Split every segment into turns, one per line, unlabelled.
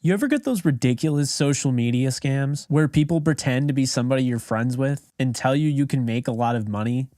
You ever get those ridiculous social media scams where people pretend to be somebody you're friends with and tell you you can make a lot of money?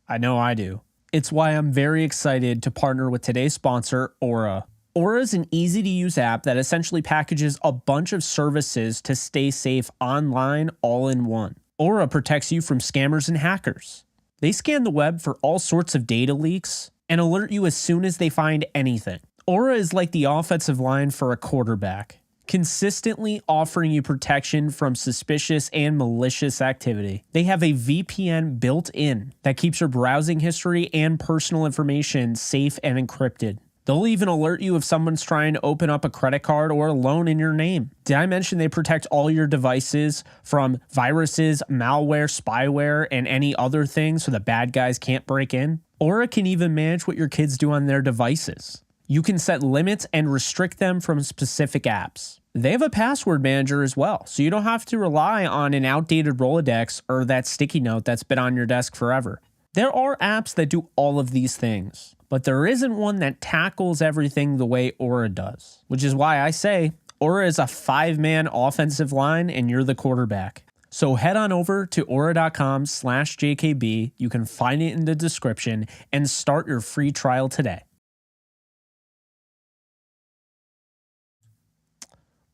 I know I do. It's why I'm very excited to partner with today's sponsor, Aura. Aura is an easy-to-use app that essentially packages a bunch of services to stay safe online all in one. Aura protects you from scammers and hackers. They scan the web for all sorts of data leaks and alert you as soon as they find anything. Aura is like the offensive line for a quarterback, consistently offering you protection from suspicious and malicious activity. They have a VPN built in that keeps your browsing history and personal information safe and encrypted. They'll even alert you if someone's trying to open up a credit card or a loan in your name. Did I mention they protect all your devices from viruses, malware, spyware, and any other things so the bad guys can't break in? Aura can even manage what your kids do on their devices. You can set limits and restrict them from specific apps. They have a password manager as well, so you don't have to rely on an outdated Rolodex or that sticky note that's been on your desk forever. There are apps that do all of these things, but there isn't one that tackles everything the way Aura does, which is why I say Aura is a 5-man offensive line and you're the quarterback. So head on over to aura.com/JKB. You can find it in the description and start your free trial today.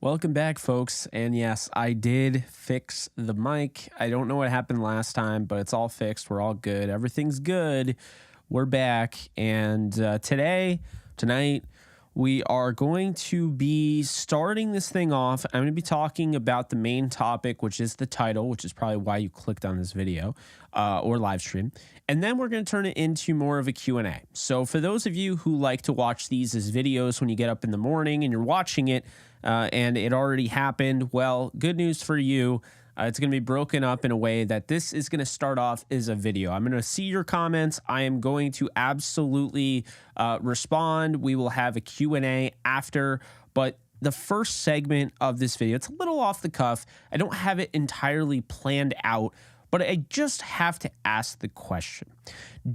Welcome back, folks. And yes, I did fix the mic. I don't know what happened last time, but it's all fixed. We're all good. Everything's good. We're back. And tonight, we are going to be starting this thing off. I'm going to be talking about the main topic, which is the title, which is probably why you clicked on this video or live stream. And then we're going to turn it into more of a Q&A. So for those of you who like to watch these as videos when you get up in the morning and you're watching it, and it already happened, well, good news for you. It's going to be broken up in a way that this is going to start off as a video. I'm going to see your comments. I am going to absolutely respond. We will have a Q&A after, but the first segment of this video, it's a little off the cuff. I don't have it entirely planned out, but I just have to ask the question.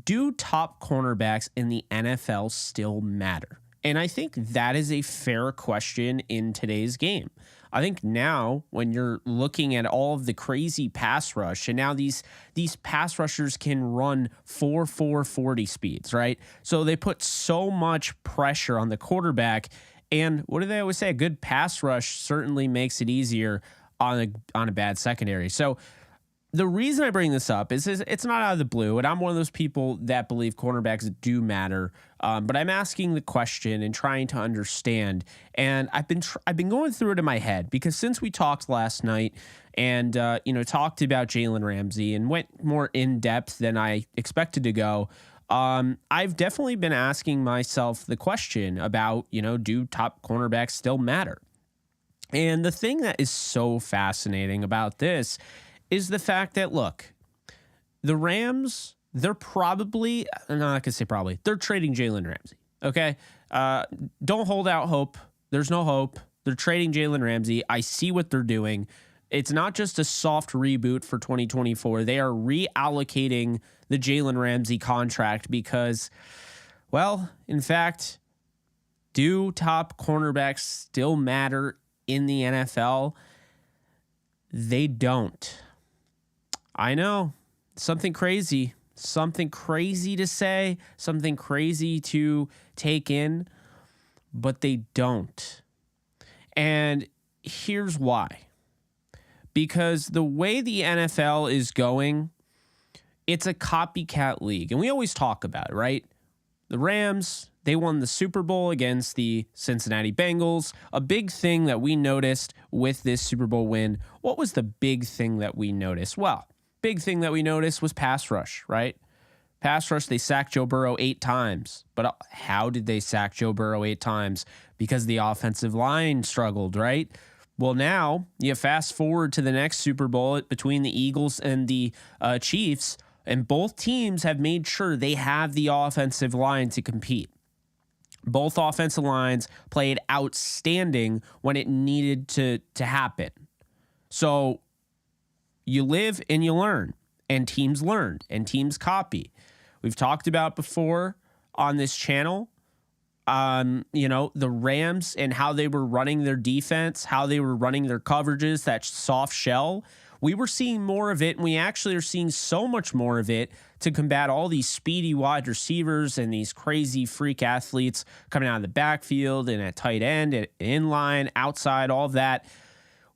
Do top cornerbacks in the NFL still matter? And I think that is a fair question in today's game. I think now when you're looking at all of the crazy pass rush, and now these pass rushers can run 4.40 speeds, right? So they put so much pressure on the quarterback. And what do they always say? A good pass rush certainly makes it easier on a bad secondary. So the reason I bring this up is it's not out of the blue, and I'm one of those people that believe cornerbacks do matter. But I'm asking the question and trying to understand, and I've been going through it in my head because since we talked last night and talked about Jalen Ramsey and went more in depth than I expected to go, I've definitely been asking myself the question about do top cornerbacks still matter? And the thing that is so fascinating about this is the fact that, look, the Rams, they're probably, I'm not going to say probably, they're trading Jalen Ramsey, okay? Don't hold out hope. There's no hope. They're trading Jalen Ramsey. I see what they're doing. It's not just a soft reboot for 2024. They are reallocating the Jalen Ramsey contract because, well, in fact, do top cornerbacks still matter in the NFL? They don't. I know, something crazy to say, something crazy to take in, but they don't. And here's why. Because the way the NFL is going, it's a copycat league. And we always talk about it, right? The Rams, they won the Super Bowl against the Cincinnati Bengals. A big thing that we noticed with this Super Bowl win, what was the big thing that we noticed? Well, big thing that we noticed was pass rush, right? Pass rush, they sacked Joe Burrow 8 times. But how did they sack Joe Burrow 8 times? Because the offensive line struggled, right? Well, now you fast forward to the next Super Bowl between the Eagles and the Chiefs, and both teams have made sure they have the offensive line to compete. Both offensive lines played outstanding when it needed to happen. So you live and you learn, and teams learned and teams copy. We've talked about before on this channel the Rams and how they were running their defense, how they were running their coverages, that soft shell. We were seeing more of it, and we actually are seeing so much more of it to combat all these speedy wide receivers and these crazy freak athletes coming out of the backfield and at tight end, at inline, outside, all of that.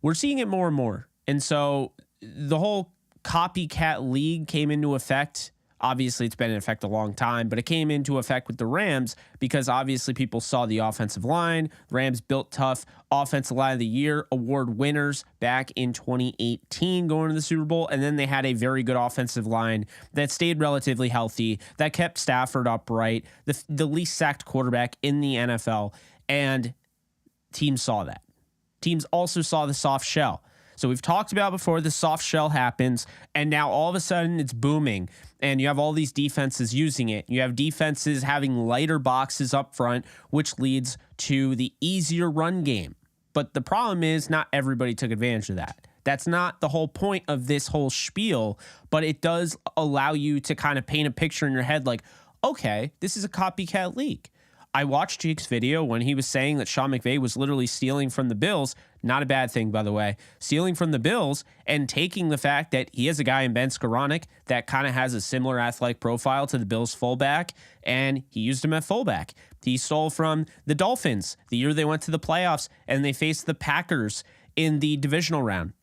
We're seeing it more and more. And so the whole copycat league came into effect. Obviously, it's been in effect a long time, but it came into effect with the Rams because obviously people saw the offensive line. Rams built tough. Offensive Line of the Year award winners back in 2018 going to the Super Bowl. And then they had a very good offensive line that stayed relatively healthy, that kept Stafford upright, the least sacked quarterback in the NFL. And teams saw that. Teams also saw the soft shell. So we've talked about before, the soft shell happens, and now all of a sudden it's booming, and you have all these defenses using it. You have defenses having lighter boxes up front, which leads to the easier run game. But the problem is not everybody took advantage of that. That's not the whole point of this whole spiel, but it does allow you to kind of paint a picture in your head like, okay, this is a copycat league. I watched Jake's video when he was saying that Sean McVay was literally stealing from the Bills. Not a bad thing, by the way. Stealing from the Bills and taking the fact that he has a guy in Ben Skoranek that kind of has a similar athletic profile to the Bills fullback, and he used him at fullback. He stole from the Dolphins the year they went to the playoffs and they faced the Packers in the divisional round.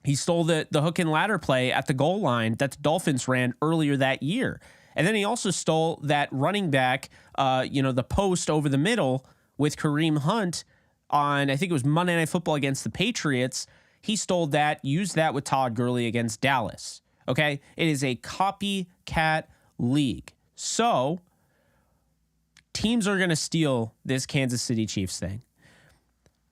He stole the hook and ladder play at the goal line that the Dolphins ran earlier that year. And then he also stole that running back, the post over the middle with Kareem Hunt on, I think it was Monday Night Football against the Patriots. He stole that, used that with Todd Gurley against Dallas. Okay? It is a copycat league. So teams are going to steal this Kansas City Chiefs thing.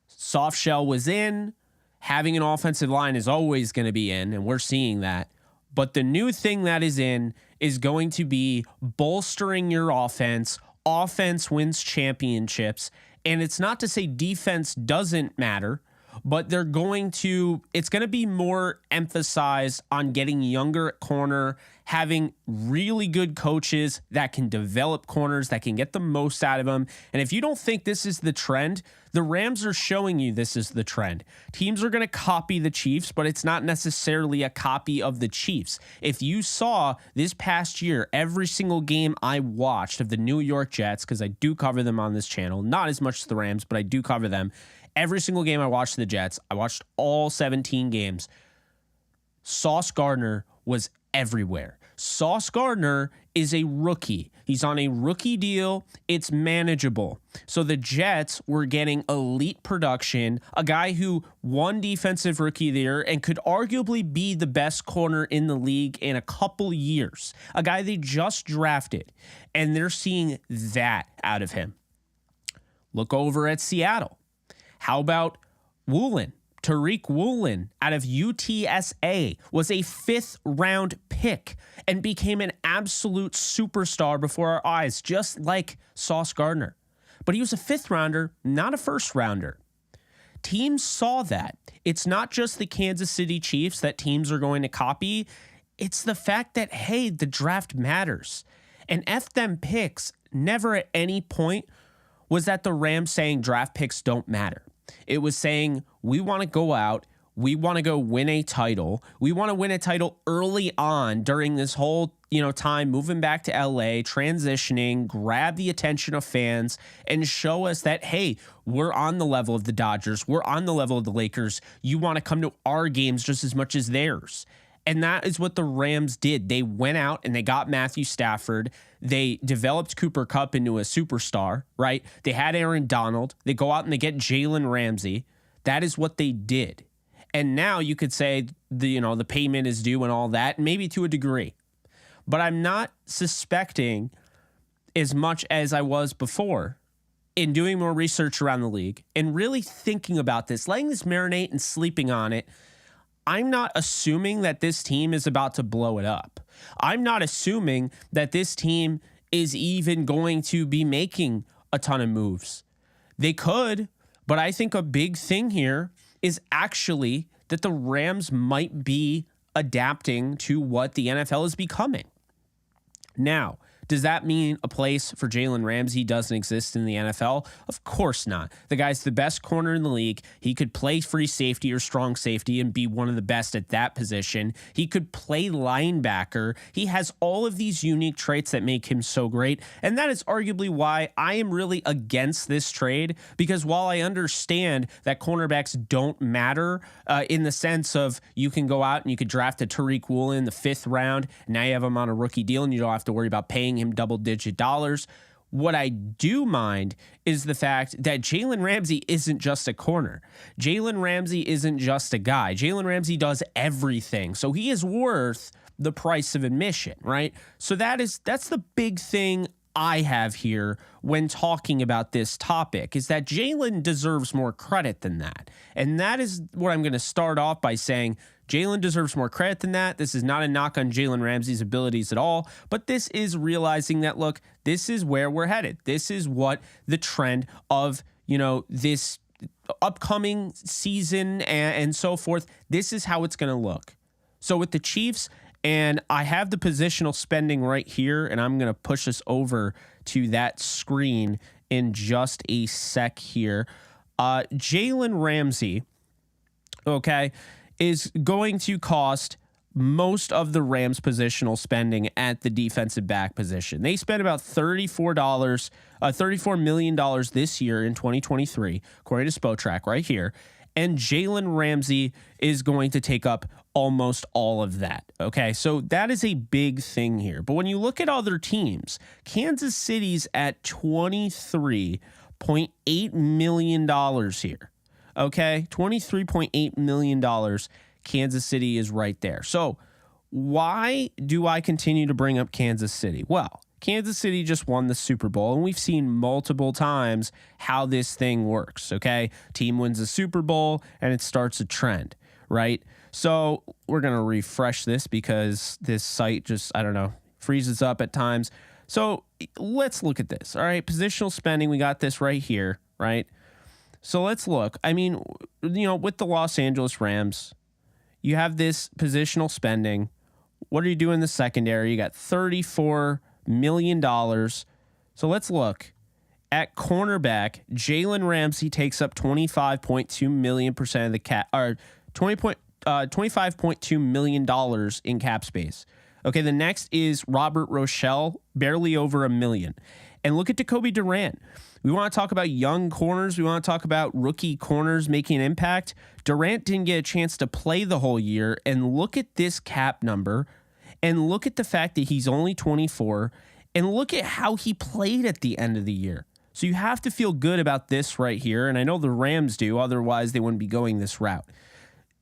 Soft shell was in. Having an offensive line is always going to be in, and we're seeing that. But the new thing that is in is going to be bolstering your offense. Offense wins championships. And it's not to say defense doesn't matter, but it's going to be more emphasized on getting younger at corner, having really good coaches that can develop corners, that can get the most out of them. And if you don't think this is the trend, the Rams are showing you this is the trend. Teams are going to copy the Chiefs, but it's not necessarily a copy of the Chiefs. If you saw this past year, every single game I watched of the New York Jets, because I do cover them on this channel, not as much as the Rams, but I do cover them. Every single game I watched the Jets, I watched all 17 games. Sauce Gardner was everywhere. Sauce Gardner is a rookie. He's on a rookie deal. It's manageable. So the Jets were getting elite production, a guy who won Defensive Rookie of the Year and could arguably be the best corner in the league in a couple years, a guy they just drafted, and they're seeing that out of him. Look over at Seattle. How about Woolen? Tariq Woolen out of UTSA was a 5th round pick and became an absolute superstar before our eyes, just like Sauce Gardner. But he was a 5th rounder, not a 1st rounder. Teams saw that. It's not just the Kansas City Chiefs that teams are going to copy. It's the fact that, hey, the draft matters. And F them picks never at any point was that the Rams saying draft picks don't matter. It was saying, we want to go out. We want to go win a title. We want to win a title early on during this whole, time moving back to LA, transitioning, grab the attention of fans and show us that, hey, we're on the level of the Dodgers. We're on the level of the Lakers. You want to come to our games just as much as theirs. And that is what the Rams did. They went out and they got Matthew Stafford. They developed Cooper Kupp into a superstar, right? They had Aaron Donald. They go out and they get Jalen Ramsey. That is what they did. And now you could say the payment is due and all that, maybe to a degree. But I'm not suspecting as much as I was before in doing more research around the league and really thinking about this, letting this marinate and sleeping on it. I'm not assuming that this team is about to blow it up. I'm not assuming that this team is even going to be making a ton of moves. They could, but I think a big thing here is actually that the Rams might be adapting to what the NFL is becoming. Now, Does that mean a place for Jalen Ramsey doesn't exist in the NFL? Of course not. The guy's the best corner in the league. He could play free safety or strong safety and be one of the best at that position. He could play linebacker. He has all of these unique traits that make him so great. And that is arguably why I am really against this trade, because while I understand that cornerbacks don't matter in the sense of you can go out and you could draft a Tariq Woolen in the 5th round. Now you have him on a rookie deal and you don't have to worry about paying him double-digit dollars. What I do mind is the fact that Jalen Ramsey isn't just a corner. Jalen Ramsey isn't just a guy. Jalen Ramsey does everything. So he is worth the price of admission, right? So that's the big thing I have here when talking about this topic, is that Jalen deserves more credit than that. And that is what I'm going to start off by saying. Jalen deserves more credit than that. This is not a knock on Jalen Ramsey's abilities at all, but this is realizing that, look, this is where we're headed. This is what the trend of, this upcoming season and so forth, this is how it's going to look. So with the Chiefs, and I have the positional spending right here, and I'm going to push us over to that screen in just a sec here. Jalen Ramsey, okay, is going to cost most of the Rams' positional spending at the defensive back position. They spent about $34 million this year in 2023, according to Spotrac right here. And Jalen Ramsey is going to take up almost all of that. Okay, so that is a big thing here. But when you look at other teams, Kansas City's at $23.8 million here. Okay, $23.8 million. Kansas City is right there. So why do I continue to bring up Kansas City? Well, Kansas City just won the Super Bowl, and we've seen multiple times how this thing works, okay? Team wins the Super Bowl, and it starts a trend, right? So we're going to refresh this because this site just, freezes up at times. So let's look at this, all right? Positional spending, we got this right here, right? So let's look. With the Los Angeles Rams, you have this positional spending. What are you doing in the secondary? You got $34 million. So let's look at cornerback. Jalen Ramsey takes up 25.2 million percent of the cap, or $25.2 million in cap space. Okay, the next is Robert Rochelle, barely over $1 million. And look at Jacoby Durant. We want to talk about young corners. We want to talk about rookie corners making an impact. Durant didn't get a chance to play the whole year. And look at this cap number. And look at the fact that he's only 24. And look at how he played at the end of the year. So you have to feel good about this right here. And I know the Rams do. Otherwise, they wouldn't be going this route.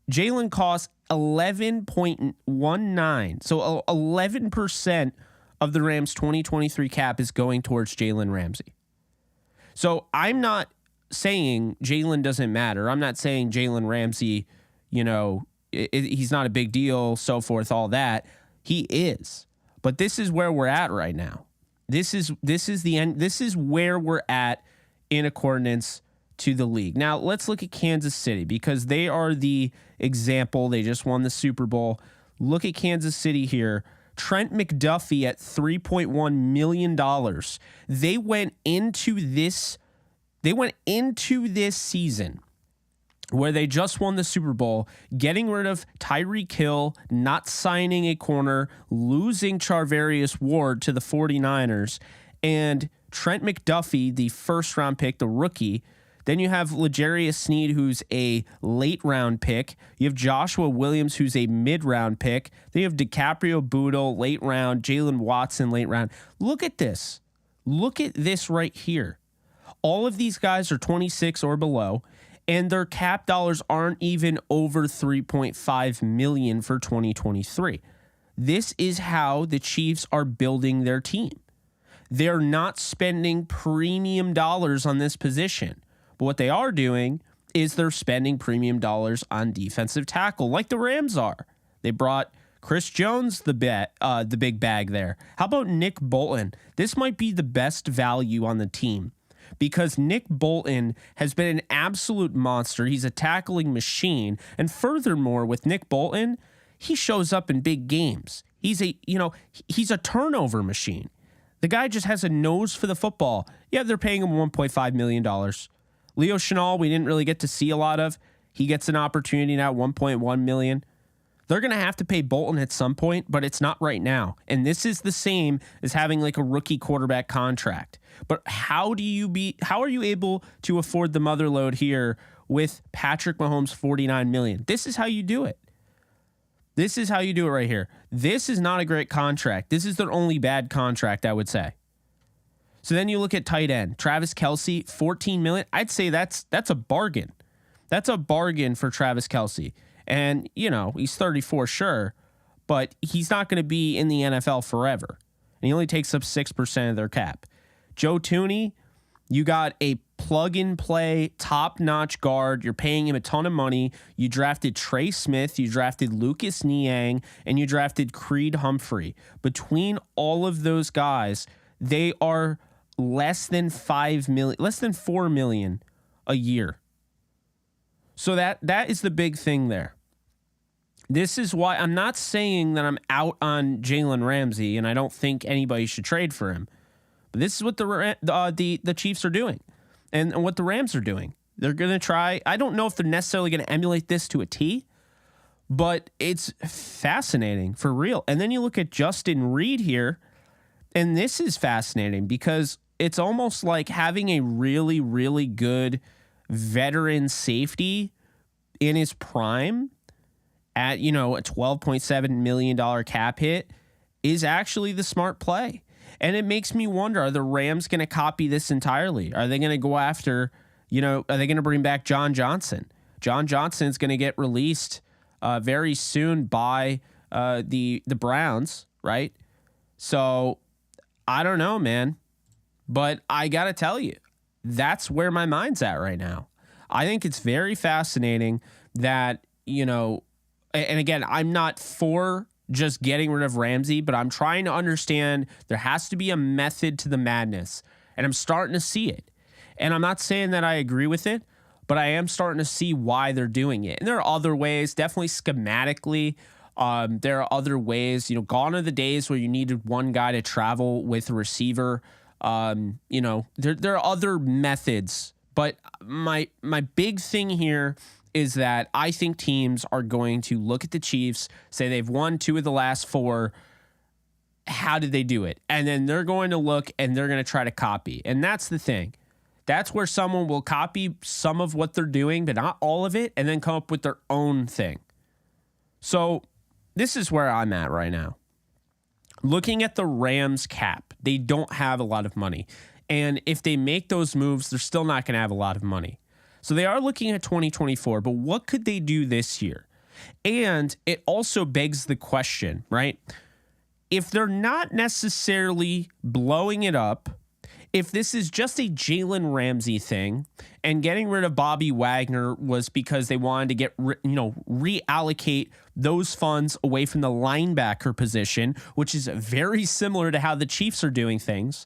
Jalen costs $11.19. So 11% of the Rams' 2023 cap is going towards Jalen Ramsey. So I'm not saying Jalen doesn't matter. I'm not saying Jalen Ramsey, he's not a big deal, so forth, all that. He is. But this is where we're at right now. This is the end. This is where we're at in accordance to the league. Now, let's look at Kansas City because they are the example. They just won the Super Bowl. Look at Kansas City here. Trent McDuffie at $3.1 million. They went into this season where they just won the Super Bowl, getting rid of Tyreek Hill, not signing a corner, losing Charvarius Ward to the 49ers, and Trent McDuffie, the first-round pick, the rookie. Then you have L'Jarius Sneed, who's a late-round pick. You have Joshua Williams, who's a mid-round pick. Then you have DiCaprio Bootle, late round. Jalen Watson, late round. Look at this. Look at this right here. All of these guys are 26 or below, and their cap dollars aren't even over $3.5 million for 2023. This is how the Chiefs are building their team. They're not spending premium dollars on this position. But what they are doing is they're spending premium dollars on defensive tackle like the Rams are. They brought Chris Jones, the big bag there. How about Nick Bolton? This might be the best value on the team because Nick Bolton has been an absolute monster. He's a tackling machine. And furthermore, with Nick Bolton, he shows up in big games. He's a turnover machine. The guy just has a nose for the football. Yeah, they're paying him $1.5 million. Leo Chenal, we didn't really get to see a lot of. He gets an opportunity now, $1.1 million. They're going to have to pay Bolton at some point, but it's not right now. And this is the same as having like a rookie quarterback contract. But how are you able to afford the mother load here with Patrick Mahomes $49 million? This is how you do it. This is how you do it right here. This is not a great contract. This is their only bad contract, I would say. So then you look at tight end, Travis Kelce, $14 million. I'd say that's a bargain. That's a bargain for Travis Kelce. And, you know, he's 34, sure, but he's not going to be in the NFL forever. And he only takes up 6% of their cap. Joe Thuney, you got a plug-and-play, top-notch guard. You're paying him a ton of money. You drafted Trey Smith. You drafted Lucas Niang. And you drafted Creed Humphrey. Between all of those guys, they are less than $4 million a year. So that is the big thing there. This is why I'm not saying that I'm out on Jalen Ramsey and I don't think anybody should trade for him. But this is what the Chiefs are doing and what the Rams are doing. They're going to try. I don't know if they're necessarily going to emulate this to a T, but it's fascinating for real. And then you look at Justin Reed here, and this is fascinating because it's almost like having a really, really good veteran safety in his prime at, you know, a $12.7 million cap hit is actually the smart play. And it makes me wonder, are the Rams going to copy this entirely? Are they going to go after, you know, are they going to bring back John Johnson? John Johnson's going to get released very soon by the Browns, right? So I don't know, man. But I got to tell you, that's where my mind's at right now. I think it's very fascinating that, you know, and again, I'm not for just getting rid of Ramsey, but I'm trying to understand there has to be a method to the madness, and I'm starting to see it. And I'm not saying that I agree with it, but I am starting to see why they're doing it. And there are other ways, definitely schematically. There are other ways, you know, gone are the days where you needed one guy to travel with a receiver. You know, there are other methods, but my big thing here is that I think teams are going to look at the Chiefs, say they've won 2 of the last 4. How did they do it? And then they're going to look and they're going to try to copy. And that's the thing. That's where someone will copy some of what they're doing, but not all of it, and then come up with their own thing. So this is where I'm at right now. Looking at the Rams cap, they don't have a lot of money. And if they make those moves, they're still not going to have a lot of money. So they are looking at 2024, but what could they do this year? And it also begs the question, right? If they're not necessarily blowing it up, if this is just a Jalen Ramsey thing and getting rid of Bobby Wagner was because they wanted to get, reallocate those funds away from the linebacker position, which is very similar to how the Chiefs are doing things,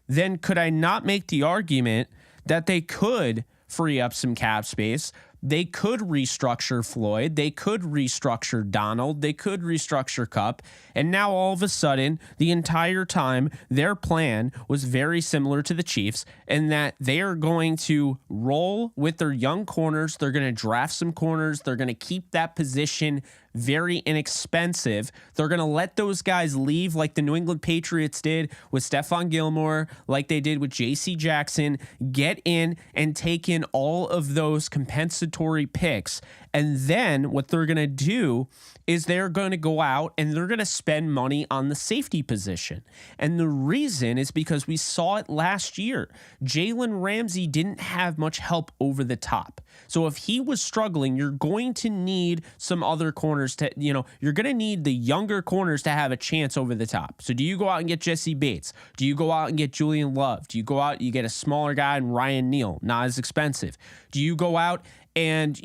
then could I not make the argument that they could free up some cap space? They could restructure Floyd. They could restructure Donald. They could restructure Kupp. And now all of a sudden, the entire time, their plan was very similar to the Chiefs in that they are going to roll with their young corners. They're going to draft some corners. They're going to keep that position very inexpensive. They're going to let those guys leave like the New England Patriots did with Stephon Gilmore, like they did with J.C. Jackson, get in and take in all of those compensatory picks. And then what they're going to do is they're going to go out and they're going to spend money on the safety position. And the reason is because we saw it last year. Jalen Ramsey didn't have much help over the top. So if he was struggling, you're going to need some other corners to, you're going to need the younger corners to have a chance over the top. So do you go out and get Jesse Bates? Do you go out and get Julian Love? Do you go out, you get a smaller guy and Ryan Neal, not as expensive? Do you go out and,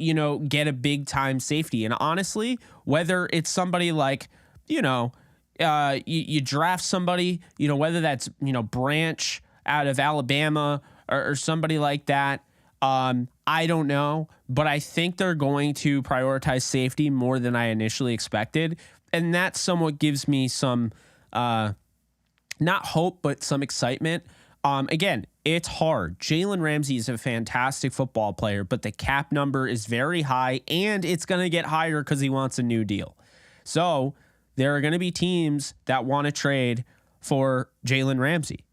get a big time safety? And honestly, whether it's somebody like, you draft somebody, whether that's, Branch out of Alabama or somebody like that, I don't know, but I think they're going to prioritize safety more than I initially expected. And that somewhat gives me some not hope, but some excitement. Again, it's hard. Jalen Ramsey is a fantastic football player, but the cap number is very high, and it's going to get higher because he wants a new deal. So there are going to be teams that want to trade for Jalen Ramsey.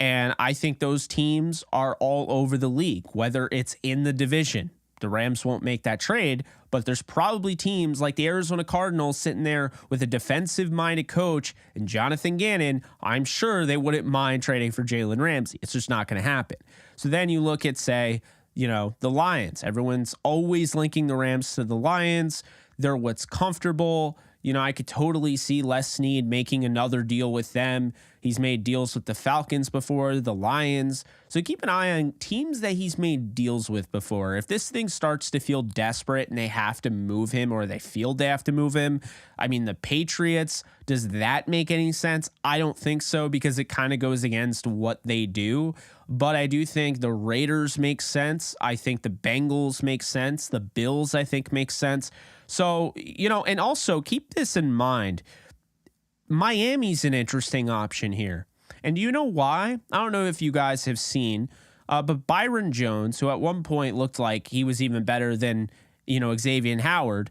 And I think those teams are all over the league, whether it's in the division. The Rams won't make that trade, but there's probably teams like the Arizona Cardinals sitting there with a defensive-minded coach and Jonathan Gannon. I'm sure they wouldn't mind trading for Jalen Ramsey. It's just not going to happen. So then you look at, say, the Lions. Everyone's always linking the Rams to the Lions. They're what's comfortable. I could totally see Les Snead making another deal with them. He's made deals with the Falcons before, the Lions. So keep an eye on teams that he's made deals with before. If this thing starts to feel desperate and they have to move him, or they feel they have to move him, the Patriots, does that make any sense? I don't think so, because it kind of goes against what they do. But I do think the Raiders make sense. I think the Bengals make sense. The Bills, I think, make sense. So, and also keep this in mind. Miami's an interesting option here. And do you know why? I don't know if you guys have seen, but Byron Jones, who at one point looked like he was even better than, Xavier Howard,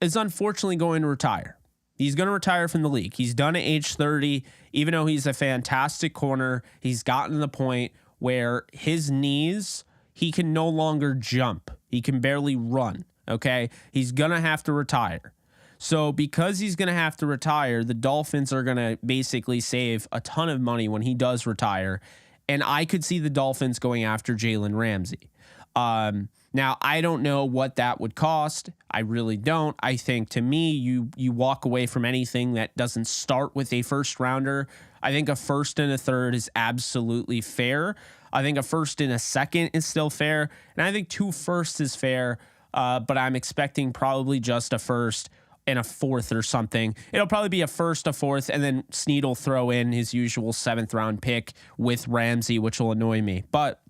is unfortunately going to retire. He's going to retire from the league. He's done at age 30. Even though he's a fantastic corner, he's gotten to the point where his knees, he can no longer jump. He can barely run. Okay, he's going to have to retire. So because he's going to have to retire, the Dolphins are going to basically save a ton of money when he does retire. And I could see the Dolphins going after Jalen Ramsey. Now, I don't know what that would cost. I really don't. I think, to me, you walk away from anything that doesn't start with a first rounder. I think a first and a third is absolutely fair. I think a first and a second is still fair. And I think 2 firsts is fair. But I'm expecting probably just a first and a fourth or something. It'll probably be a first, a fourth, and then Snead will throw in his usual 7th round pick with Ramsey, which will annoy me. But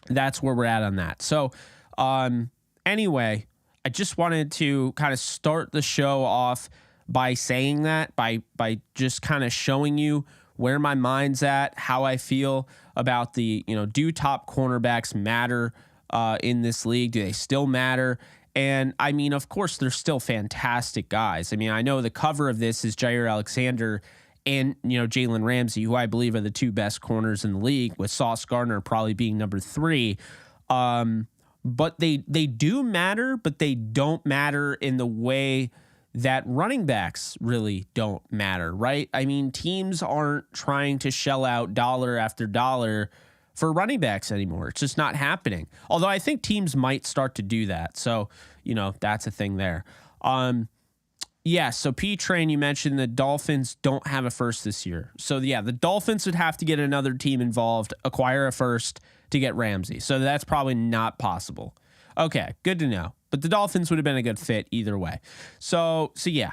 that's where we're at on that. So anyway, I just wanted to kind of start the show off by saying that, by just kind of showing you where my mind's at, how I feel about the, do top cornerbacks matter in this league? Do they still matter? And of course, they're still fantastic guys. I know the cover of this is Jair Alexander and, Jalen Ramsey, who I believe are the 2 best corners in the league, with Sauce Gardner probably being number 3. But they do matter, but they don't matter in the way that running backs really don't matter, right? Teams aren't trying to shell out dollar after dollar for running backs anymore. It's just not happening. Although I think teams might start to do that. So, that's a thing there. So P-Train, you mentioned the Dolphins don't have a first this year. So, yeah, the Dolphins would have to get another team involved, acquire a first to get Ramsey. So that's probably not possible. Okay, good to know. But the Dolphins would have been a good fit either way. So yeah,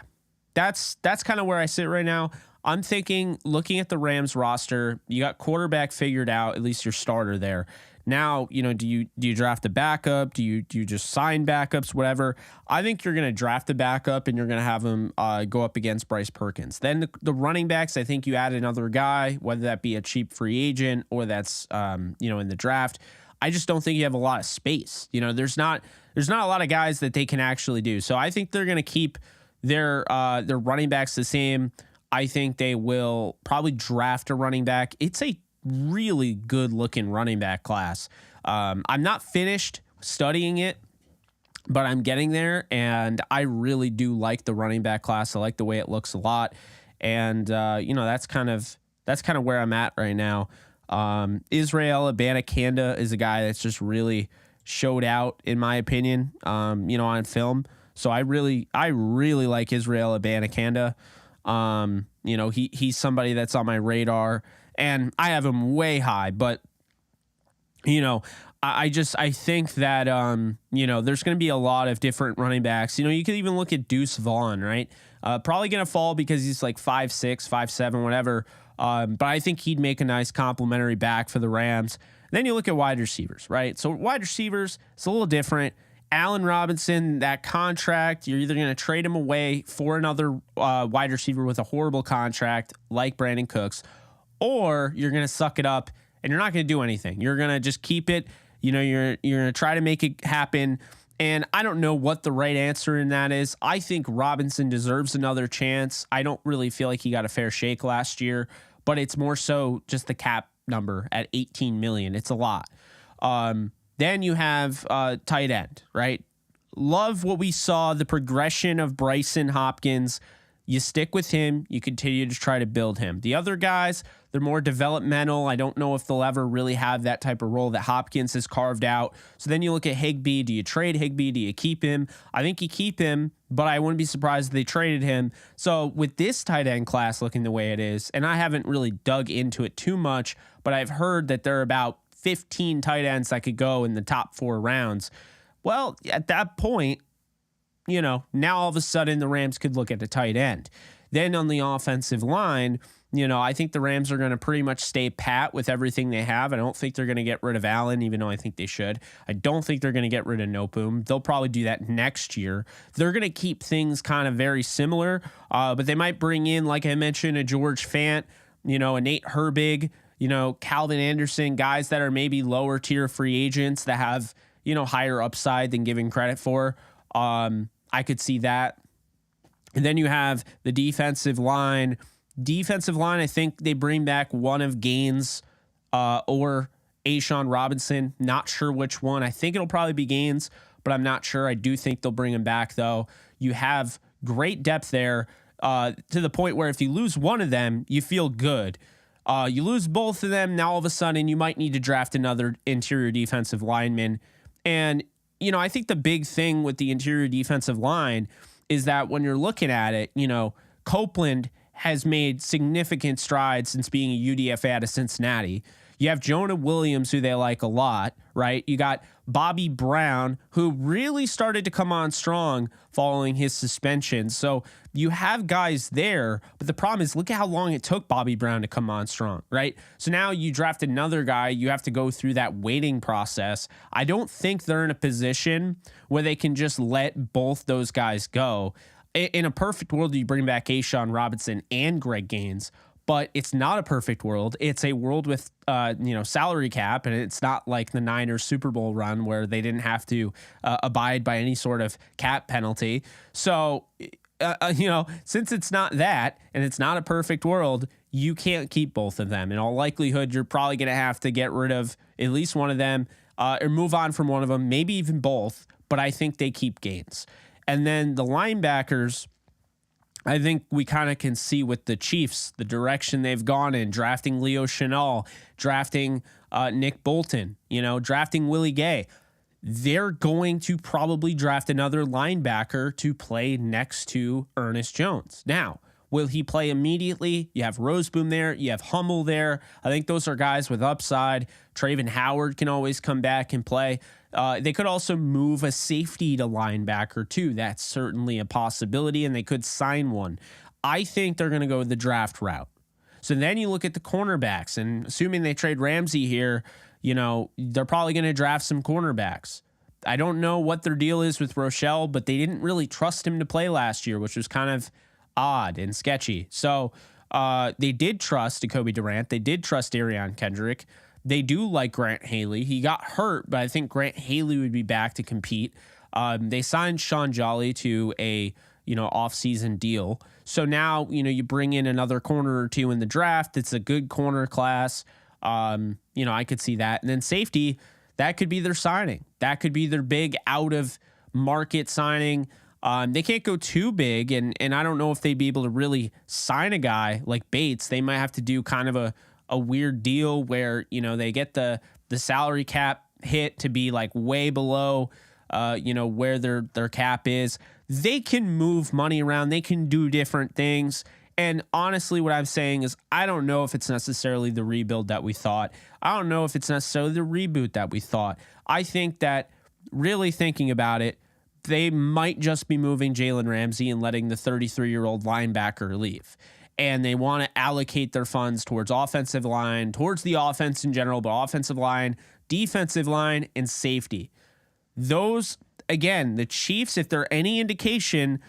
that's kind of where I sit right now. I'm thinking, looking at the Rams roster, you got quarterback figured out, at least your starter there. Now, do you draft a backup? Do you just sign backups, whatever? I think you're going to draft a backup and you're going to have him go up against Bryce Perkins. Then the running backs, I think you add another guy, whether that be a cheap free agent or that's in the draft. I just don't think you have a lot of space. There's not a lot of guys that they can actually do. So I think they're going to keep their running backs the same. I think they will probably draft a running back. It's a really good looking running back class. I'm not finished studying it, but I'm getting there, and I really do like the running back class. I like the way it looks a lot, and that's kind of where I'm at right now. Israel Abanikanda is a guy that's just really showed out, in my opinion, on film. So I really like Israel Abanikanda. He's somebody that's on my radar, and I have him way high, but I think that, there's going to be a lot of different running backs. You could even look at Deuce Vaughn, right? Probably going to fall because he's like 5'6", 5'7", whatever. But I think he'd make a nice complimentary back for the Rams. Then you look at wide receivers, right? So wide receivers, it's a little different. Allen Robinson, that contract, you're either going to trade him away for another wide receiver with a horrible contract like Brandon Cooks, or you're going to suck it up and you're not going to do anything. You're going to just keep it. You're going to try to make it happen. And I don't know what the right answer in that is. I think Robinson deserves another chance. I don't really feel like he got a fair shake last year, but it's more so just the cap number at 18 million. It's a lot. Then you have tight end, right? Love what we saw, the progression of Bryson Hopkins. You stick with him. You continue to try to build him. The other guys, they're more developmental. I don't know if they'll ever really have that type of role that Hopkins has carved out. So then you look at Higbee. Do you trade Higbee? Do you keep him? I think you keep him, but I wouldn't be surprised if they traded him. So with this tight end class looking the way it is, and I haven't really dug into it too much, but I've heard that there are about 15 tight ends that could go in the top 4 rounds. Well, at that point, now all of a sudden the Rams could look at a tight end. Then on the offensive line, I think the Rams are going to pretty much stay pat with everything they have. I don't think they're going to get rid of Allen, even though I think they should. I don't think they're going to get rid of Nopum. They'll probably do that next year. They're going to keep things kind of very similar, but they might bring in, like I mentioned, a George Fant, a Nate Herbig, Calvin Anderson, guys that are maybe lower tier free agents that have, higher upside than giving credit for. I could see that. And then you have the defensive line. I think they bring back one of Gaines or A'Shawn Robinson. Not sure which one. I think it'll probably be Gaines, but I'm not sure. I do think they'll bring him back, though. You have great depth there to the point where if you lose one of them, you feel good. You lose both of them, now all of a sudden you might need to draft another interior defensive lineman. And I think the big thing with the interior defensive line is that when you're looking at it, Copeland has made significant strides since being a UDFA out of Cincinnati. You have Jonah Williams, who they like a lot, right? You got Bobby Brown, who really started to come on strong following his suspension. So you have guys there, but the problem is, look at how long it took Bobby Brown to come on strong, right? So now you draft another guy, you have to go through that waiting process. I don't think they're in a position where they can just let both those guys go. In a perfect world, you bring back A'Shawn Robinson and Greg Gaines, but it's not a perfect world. It's a world with, salary cap, and it's not like the Niners Super Bowl run where they didn't have to abide by any sort of cap penalty. So, since it's not that, and it's not a perfect world, you can't keep both of them. In all likelihood, you're probably going to have to get rid of at least one of them or move on from one of them, maybe even both, but I think they keep Gaines. And then the linebackers, I think we kind of can see with the Chiefs, the direction they've gone in, drafting Leo Chenal, drafting Nick Bolton, drafting Willie Gay. They're going to probably draft another linebacker to play next to Ernest Jones. Now, will he play immediately? You have Roseboom there. You have Hummel there. I think those are guys with upside. Traven Howard can always come back and play. They could also move a safety to linebacker too. That's certainly a possibility, and they could sign one. I think they're going to go the draft route. So then you look at the cornerbacks, and assuming they trade Ramsey here, they're probably going to draft some cornerbacks. I don't know what their deal is with Rochelle, but they didn't really trust him to play last year, which was kind of odd and sketchy. So they did trust Jacoby Durant. They did trust Arion Kendrick. They do like Grant Haley. He got hurt, but I think Grant Haley would be back to compete. They signed Sean Jolly to a off-season deal. So now you bring in another corner or two in the draft. It's a good corner class. I could see that. And then safety, that could be their signing. That could be their big out-of-market signing. They can't go too big, and I don't know if they'd be able to really sign a guy like Bates. They might have to do kind of a weird deal where they get the salary cap hit to be like way below where their cap is. They can move money around, they can do different things, and honestly what I'm saying is I don't know if it's necessarily the rebuild that we thought. I don't know if it's necessarily the reboot that we thought. I think that, really thinking about it, they might just be moving Jalen Ramsey and letting the 33-year-old linebacker leave. And they want to allocate their funds towards offensive line, towards the offense in general, but offensive line, defensive line, and safety. Those, again, the Chiefs, if they're any indication,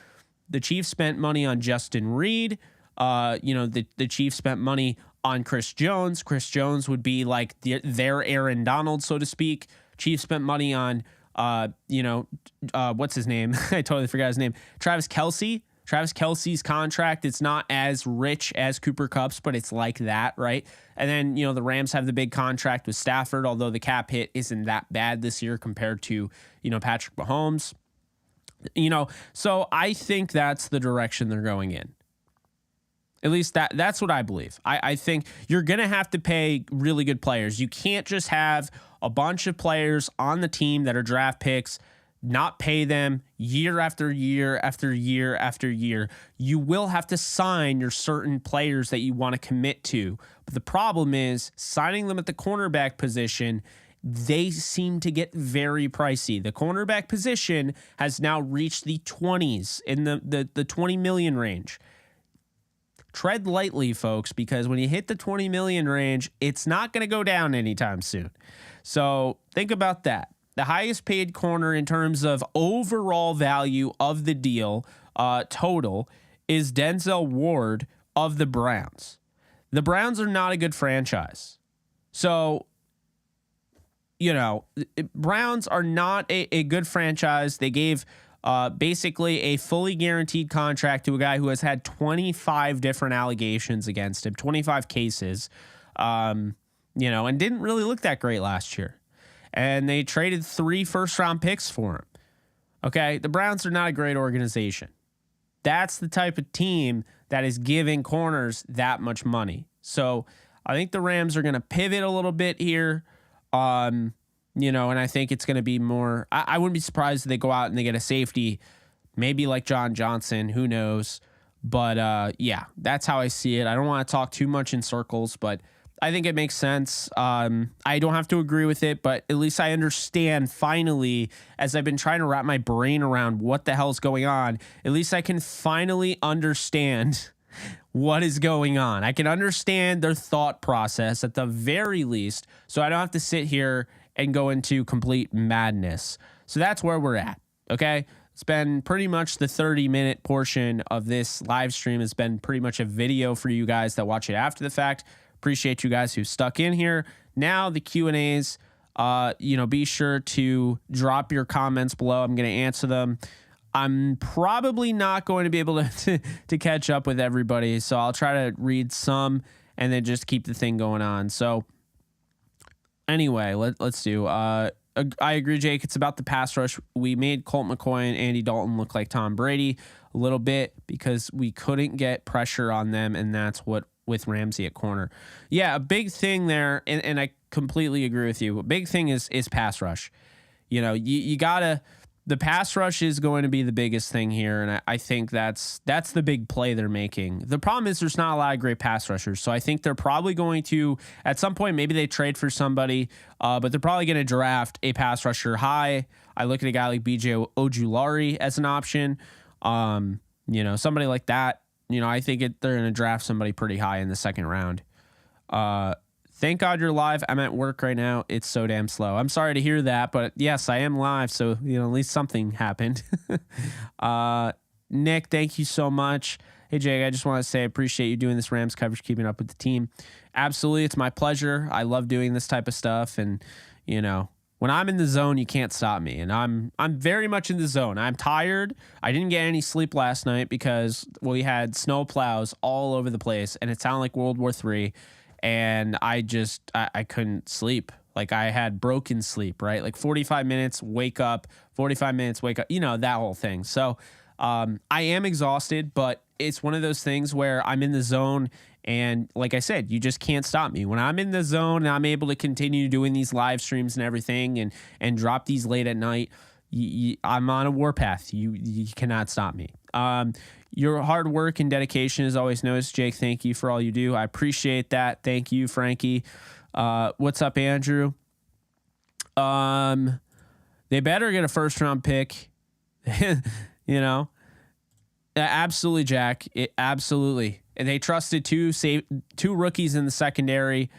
the Chiefs spent money on Justin Reed. The Chiefs spent money on Chris Jones. Chris Jones would be like their Aaron Donald, so to speak. Chiefs spent money on, what's his name? I totally forgot his name. Travis Kelce. Travis Kelce's contract, it's not as rich as Cooper Kupp's, but it's like that, right? And then, the Rams have the big contract with Stafford, although the cap hit isn't that bad this year compared to, Patrick Mahomes. So I think that's the direction they're going in. At least that's what I believe. I think you're going to have to pay really good players. You can't just have a bunch of players on the team that are draft picks, not pay them year after year after year after year. You will have to sign your certain players that you want to commit to. But the problem is signing them at the cornerback position, they seem to get very pricey. The cornerback position has now reached the 20s, in the 20 million range. Tread lightly, folks, because when you hit the 20 million range, it's not going to go down anytime soon. So think about that. The highest paid corner in terms of overall value of the deal total is Denzel Ward of the Browns. The Browns are not a good franchise. So, Browns are not a good franchise. They gave basically a fully guaranteed contract to a guy who has had 25 different allegations against him, 25 cases, and didn't really look that great last year. And they traded 3 first-round picks for him. Okay, the Browns are not a great organization. That's the type of team that is giving corners that much money. So I think the Rams are going to pivot a little bit here. And I think it's going to be more. I wouldn't be surprised if they go out and they get a safety, maybe like John Johnson. Who knows? But yeah, that's how I see it. I don't want to talk too much in circles, but I think it makes sense. I don't have to agree with it, but at least I understand finally, as I've been trying to wrap my brain around what the hell is going on, at least I can finally understand what is going on. I can understand their thought process at the very least, so I don't have to sit here and go into complete madness. So that's where we're at, okay? It's been pretty much the 30-minute portion of this live stream has been pretty much a video for you guys that watch it after the fact. Appreciate you guys who stuck in here. Now the Q&As, be sure to drop your comments below. I'm going to answer them. I'm probably not going to be able to catch up with everybody, so I'll try to read some and then just keep the thing going on. So anyway, let's do. I agree, Jake. It's about the pass rush. We made Colt McCoy and Andy Dalton look like Tom Brady a little bit because we couldn't get pressure on them, and that's what with Ramsey at corner. Yeah, a big thing there, and I completely agree with you. A big thing is pass rush. You gotta. The pass rush is going to be the biggest thing here, and I think that's the big play they're making. The problem is there's not a lot of great pass rushers, so I think they're probably going to, at some point, maybe they trade for somebody, but they're probably going to draft a pass rusher high. I look at a guy like B.J. Ojulari as an option, somebody like that. I think they're going to draft somebody pretty high in the second round. Thank God you're live. I'm at work right now. It's so damn slow. I'm sorry to hear that, but yes, I am live. So, at least something happened. Nick, thank you so much. Hey, Jake, I just want to say I appreciate you doing this Rams coverage, keeping up with the team. Absolutely. It's my pleasure. I love doing this type of stuff. And, when I'm in the zone, you can't stop me. And I'm very much in the zone. I'm tired. I didn't get any sleep last night because we had snow plows all over the place and it sounded like World War III. And I couldn't sleep. Like I had broken sleep, right? Like 45 minutes, wake up, 45 minutes, wake up, that whole thing. So I am exhausted, but it's one of those things where I'm in the zone. And like I said, you just can't stop me. When I'm in the zone and I'm able to continue doing these live streams and everything and drop these late at night, I'm on a warpath. You cannot stop me. Your hard work and dedication is always noticed, Jake. Thank you for all you do. I appreciate that. Thank you, Frankie. What's up, Andrew? They better get a first round pick. Absolutely, Jack. Absolutely. And they trusted two rookies in the secondary.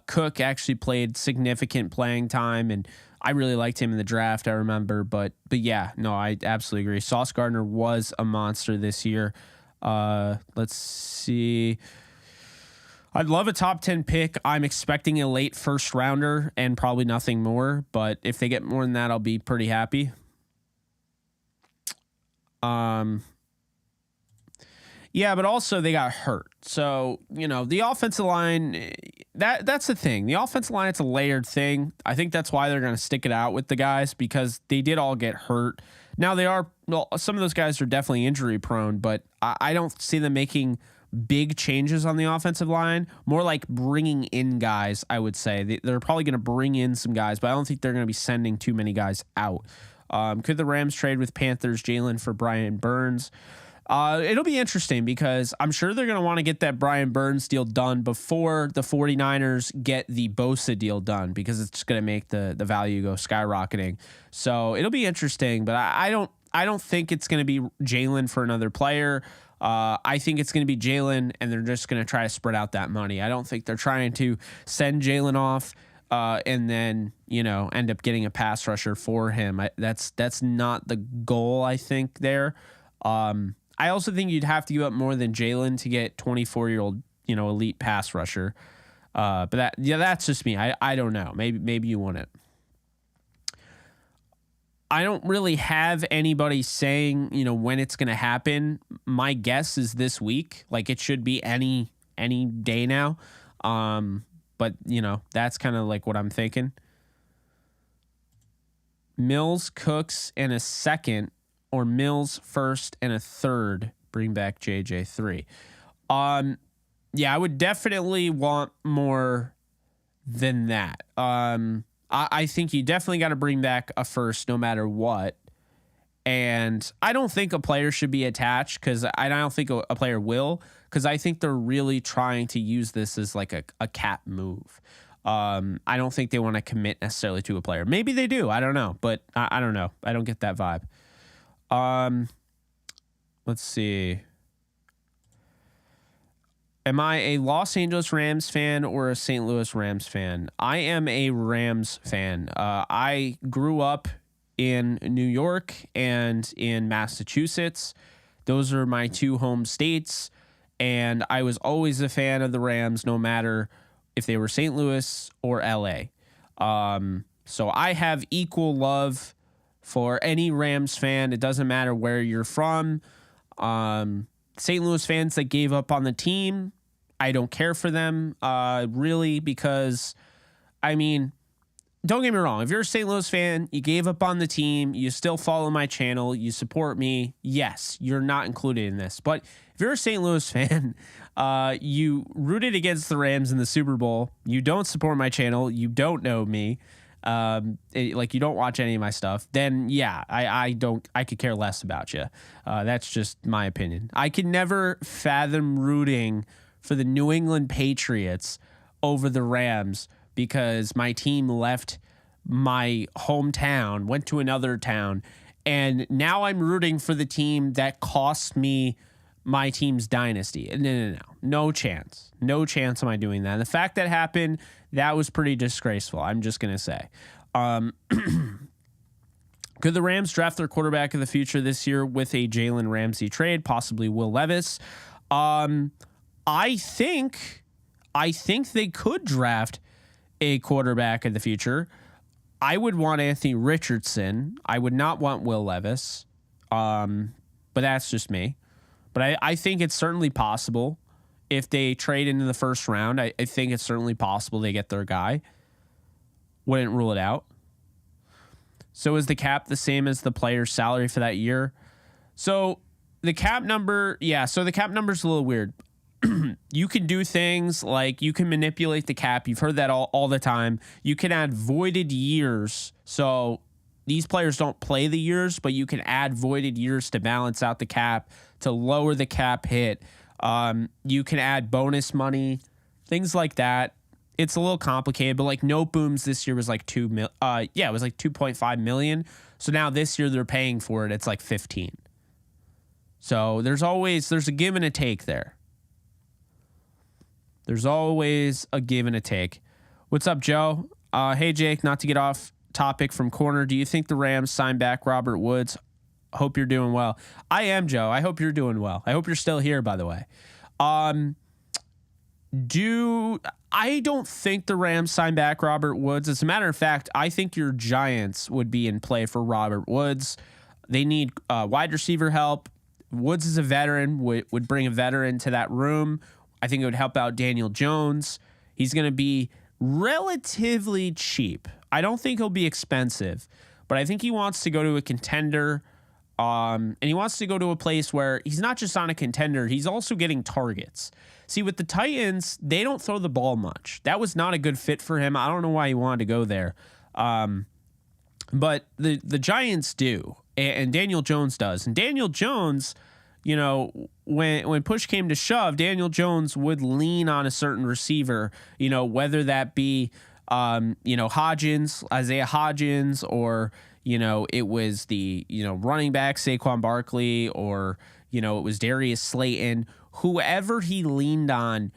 Cook actually played significant playing time, and I really liked him in the draft, I remember. But yeah, no, I absolutely agree. Sauce Gardner was a monster this year. Let's see. I'd love a top 10 pick. I'm expecting a late first rounder and probably nothing more. But if they get more than that, I'll be pretty happy. Yeah, but also they got hurt. So, the offensive line, that's the thing. The offensive line, it's a layered thing. I think that's why they're going to stick it out with the guys, because they did all get hurt. Now some of those guys are definitely injury prone, but I don't see them making big changes on the offensive line. More like bringing in guys, I would say. They're probably going to bring in some guys, but I don't think they're going to be sending too many guys out. Could the Rams trade with Panthers Jalen for Brian Burns? It'll be interesting because I'm sure they're going to want to get that Brian Burns deal done before the 49ers get the Bosa deal done, because it's going to make the value go skyrocketing. So it'll be interesting, but I don't think it's going to be Jalen for another player. I think it's going to be Jalen, and they're just going to try to spread out that money. I don't think they're trying to send Jalen off and then, end up getting a pass rusher for him. That's not the goal, I think, there. I also think you'd have to give up more than Jalen to get 24-year-old, elite pass rusher. But that's just me. I don't know. Maybe you want it. I don't really have anybody saying, when it's going to happen. My guess is this week. Like, it should be any day now. But that's kind of like what I'm thinking. Mills, Cooks, and a second, or Mills first and a third, bring back JJ3. Yeah, I would definitely want more than that. I think you definitely got to bring back a first no matter what. And I don't think a player should be attached, because I don't think a player will, because I think they're really trying to use this as like a cap move. I don't think they want to commit necessarily to a player. Maybe they do. I don't know. But I don't know. I don't get that vibe. Let's see. Am I a Los Angeles Rams fan or a St. Louis Rams fan? I am a Rams fan. I grew up in New York and in Massachusetts. Those are my two home states, and I was always a fan of the Rams, no matter if they were St. Louis or LA. So I have equal love for any Rams fan. It doesn't matter where you're from. St. Louis fans that gave up on the team, I don't care for them, really, because, don't get me wrong. If you're a St. Louis fan, you gave up on the team, you still follow my channel, you support me, yes, you're not included in this. But if you're a St. Louis fan, you rooted against the Rams in the Super Bowl, you don't support my channel, you don't know me, you don't watch any of my stuff, then yeah, I could care less about you. That's just my opinion. I can never fathom rooting for the New England Patriots over the Rams, because my team left my hometown, went to another town, and now I'm rooting for the team that cost me my team's dynasty. No chance. No chance am I doing that. And the fact that happened, that was pretty disgraceful, I'm just going to say. Could the Rams draft their quarterback of the future this year with a Jalen Ramsey trade, possibly Will Levis? I think they could draft a quarterback in the future. I would want Anthony Richardson. I would not want Will Levis. But that's just me. But I think it's certainly possible. If they trade into the first round, I think it's certainly possible they get their guy. Wouldn't rule it out. So is the cap the same as the player's salary for that year? So the cap number, so the cap number is a little weird. You can do things like you can manipulate the cap. You've heard that all the time. You can add voided years. So these players don't play the years, but you can add voided years to balance out the cap, to lower the cap hit. You can add bonus money, things like that. It's a little complicated, but like No Booms this year was like it was like 2.5 million. So now this year they're paying for it. It's like 15. So there's a give and a take there. There's always a give and a take. What's up, Joe? Hey, Jake, not to get off topic from corner. Do you think the Rams sign back Robert Woods? Hope you're doing well. I am, Joe. I hope you're doing well. I hope you're still here, by the way. I don't think the Rams sign back Robert Woods. As a matter of fact, I think your Giants would be in play for Robert Woods. They need wide receiver help. Woods is a veteran, would bring a veteran to that room. I think it would help out Daniel Jones. He's going to be relatively cheap. I don't think he'll be expensive, but I think he wants to go to a contender. And he wants to go to a place where he's not just on a contender, he's also getting targets. See, with the Titans, they don't throw the ball much. That was not a good fit for him. I don't know why he wanted to go there. But the Giants do, and Daniel Jones does. And Daniel Jones, you know, when push came to shove, Daniel Jones would lean on a certain receiver, you know, whether that be, Isaiah Hodgins, or, you know, it was the, running back Saquon Barkley, or, it was Darius Slayton. Whoever he leaned on,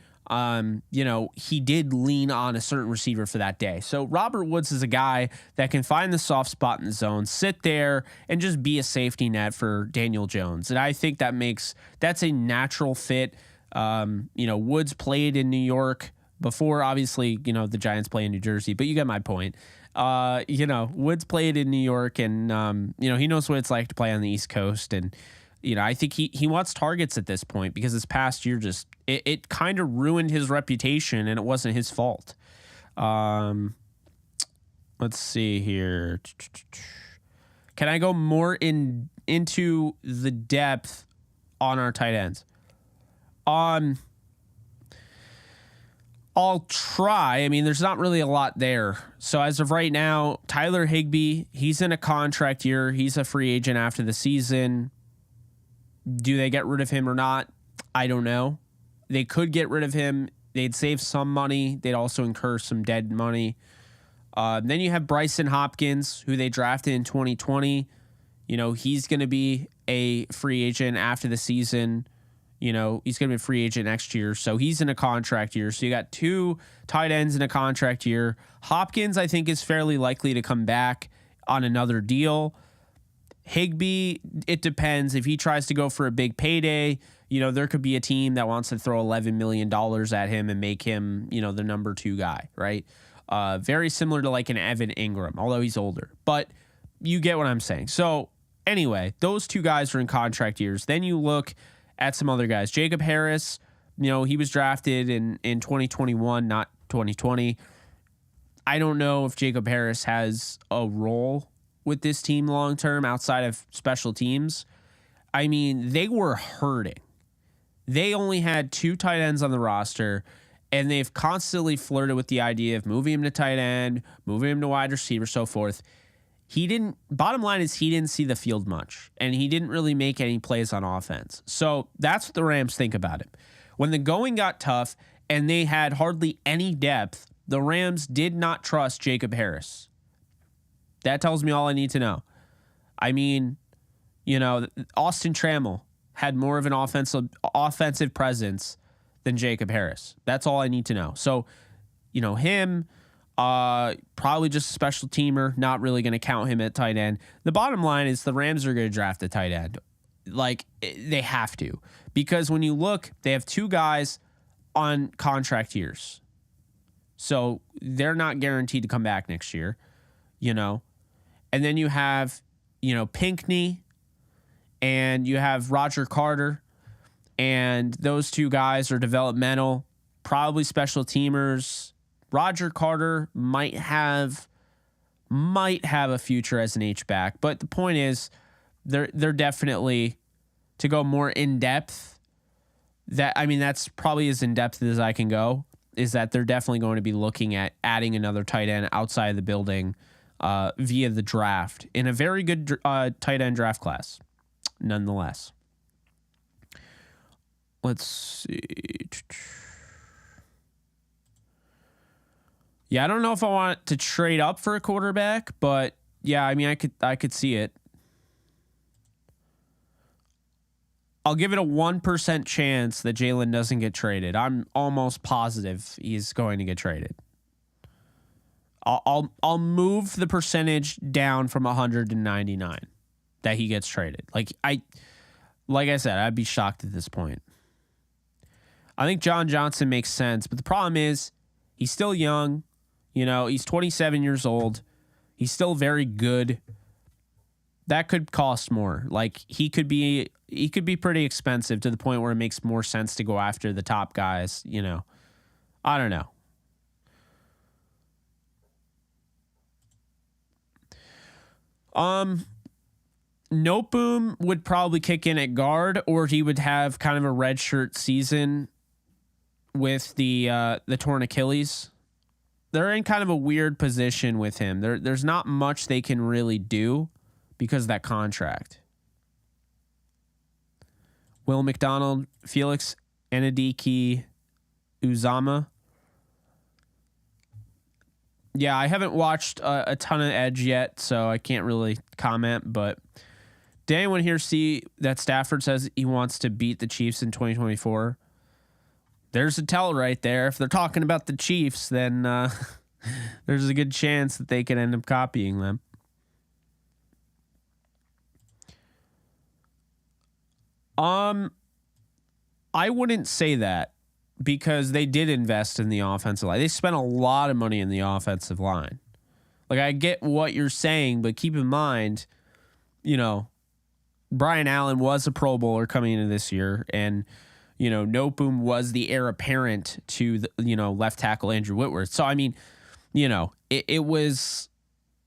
he did lean on a certain receiver for that day. So Robert Woods is a guy that can find the soft spot in the zone, sit there, and just be a safety net for Daniel Jones. And I think that's a natural fit. Woods played in New York before, obviously, the Giants play in New Jersey, but you get my point. Woods played in New York, and, he knows what it's like to play on the East Coast. And, I think he wants targets at this point, because this past year it kind of ruined his reputation, and it wasn't his fault. Let's see here. Can I go more into the depth on our tight ends? I'll try. I mean, there's not really a lot there. So as of right now, Tyler Higbee, he's in a contract year. He's a free agent after the season. Do they get rid of him or not? I don't know. They could get rid of him. They'd save some money. They'd also incur some dead money. Then you have Bryson Hopkins, who they drafted in 2020. He's going to be a free agent after the season. He's going to be a free agent next year. So he's in a contract year. So you got two tight ends in a contract year. Hopkins, I think, is fairly likely to come back on another deal. Higbee, it depends. If he tries to go for a big payday, there could be a team that wants to throw $11 million at him and make him, the number 2 guy, right? Very similar to like an Evan Ingram, although he's older. But you get what I'm saying. So anyway, those two guys are in contract years. Then you look at some other guys. Jacob Harris, he was drafted in 2021, not 2020. I don't know if Jacob Harris has a role with this team long term outside of special teams. I mean, they were hurting. They only had 2 tight ends on the roster, and they've constantly flirted with the idea of moving him to tight end, moving him to wide receiver, so forth. Bottom line is he didn't see the field much, and he didn't really make any plays on offense. So that's what the Rams think about it. When the going got tough and they had hardly any depth, the Rams did not trust Jacob Harris. That tells me all I need to know. I mean, Austin Trammell had more of an offensive presence than Jacob Harris. That's all I need to know. So, him, probably just a special teamer, not really going to count him at tight end. The bottom line is the Rams are going to draft a tight end. Like, they have to. Because when you look, they have 2 guys on contract years. So they're not guaranteed to come back next year, And then you have, Pinkney, and you have Roger Carter, and those 2 guys are developmental, probably special teamers. Roger Carter might have a future as an H-back, but the point is, they're definitely, to go more in depth. That's probably as in depth as I can go. Is that they're definitely going to be looking at adding another tight end outside of the building via the draft in a very good tight end draft class, nonetheless. Let's see. Yeah, I don't know if I want to trade up for a quarterback, but yeah, I could see it. I'll give it a 1% chance that Jalen doesn't get traded. I'm almost positive he's going to get traded. I'll move the percentage down from 100 to 99 that he gets traded. Like I said, I'd be shocked at this point. I think John Johnson makes sense, but the problem is he's still young. He's 27 years old. He's still very good. That could cost more. Like he could be pretty expensive to the point where it makes more sense to go after the top guys. I don't know. Noteboom would probably kick in at guard, or he would have kind of a redshirt season with the torn Achilles. They're in kind of a weird position with him. There's not much they can really do because of that contract. Will McDonald, Felix Anadiki Uzama. Yeah, I haven't watched a ton of Edge yet, so I can't really comment. But did anyone here see that Stafford says he wants to beat the Chiefs in 2024? There's a tell right there. If they're talking about the Chiefs, then there's a good chance that they can end up copying them. I wouldn't say that, because they did invest in the offensive line. They spent a lot of money in the offensive line. Like, I get what you're saying, but keep in mind, Brian Allen was a Pro Bowler coming into this year, and Noteboom was the heir apparent to the, left tackle Andrew Whitworth. So I mean, it was,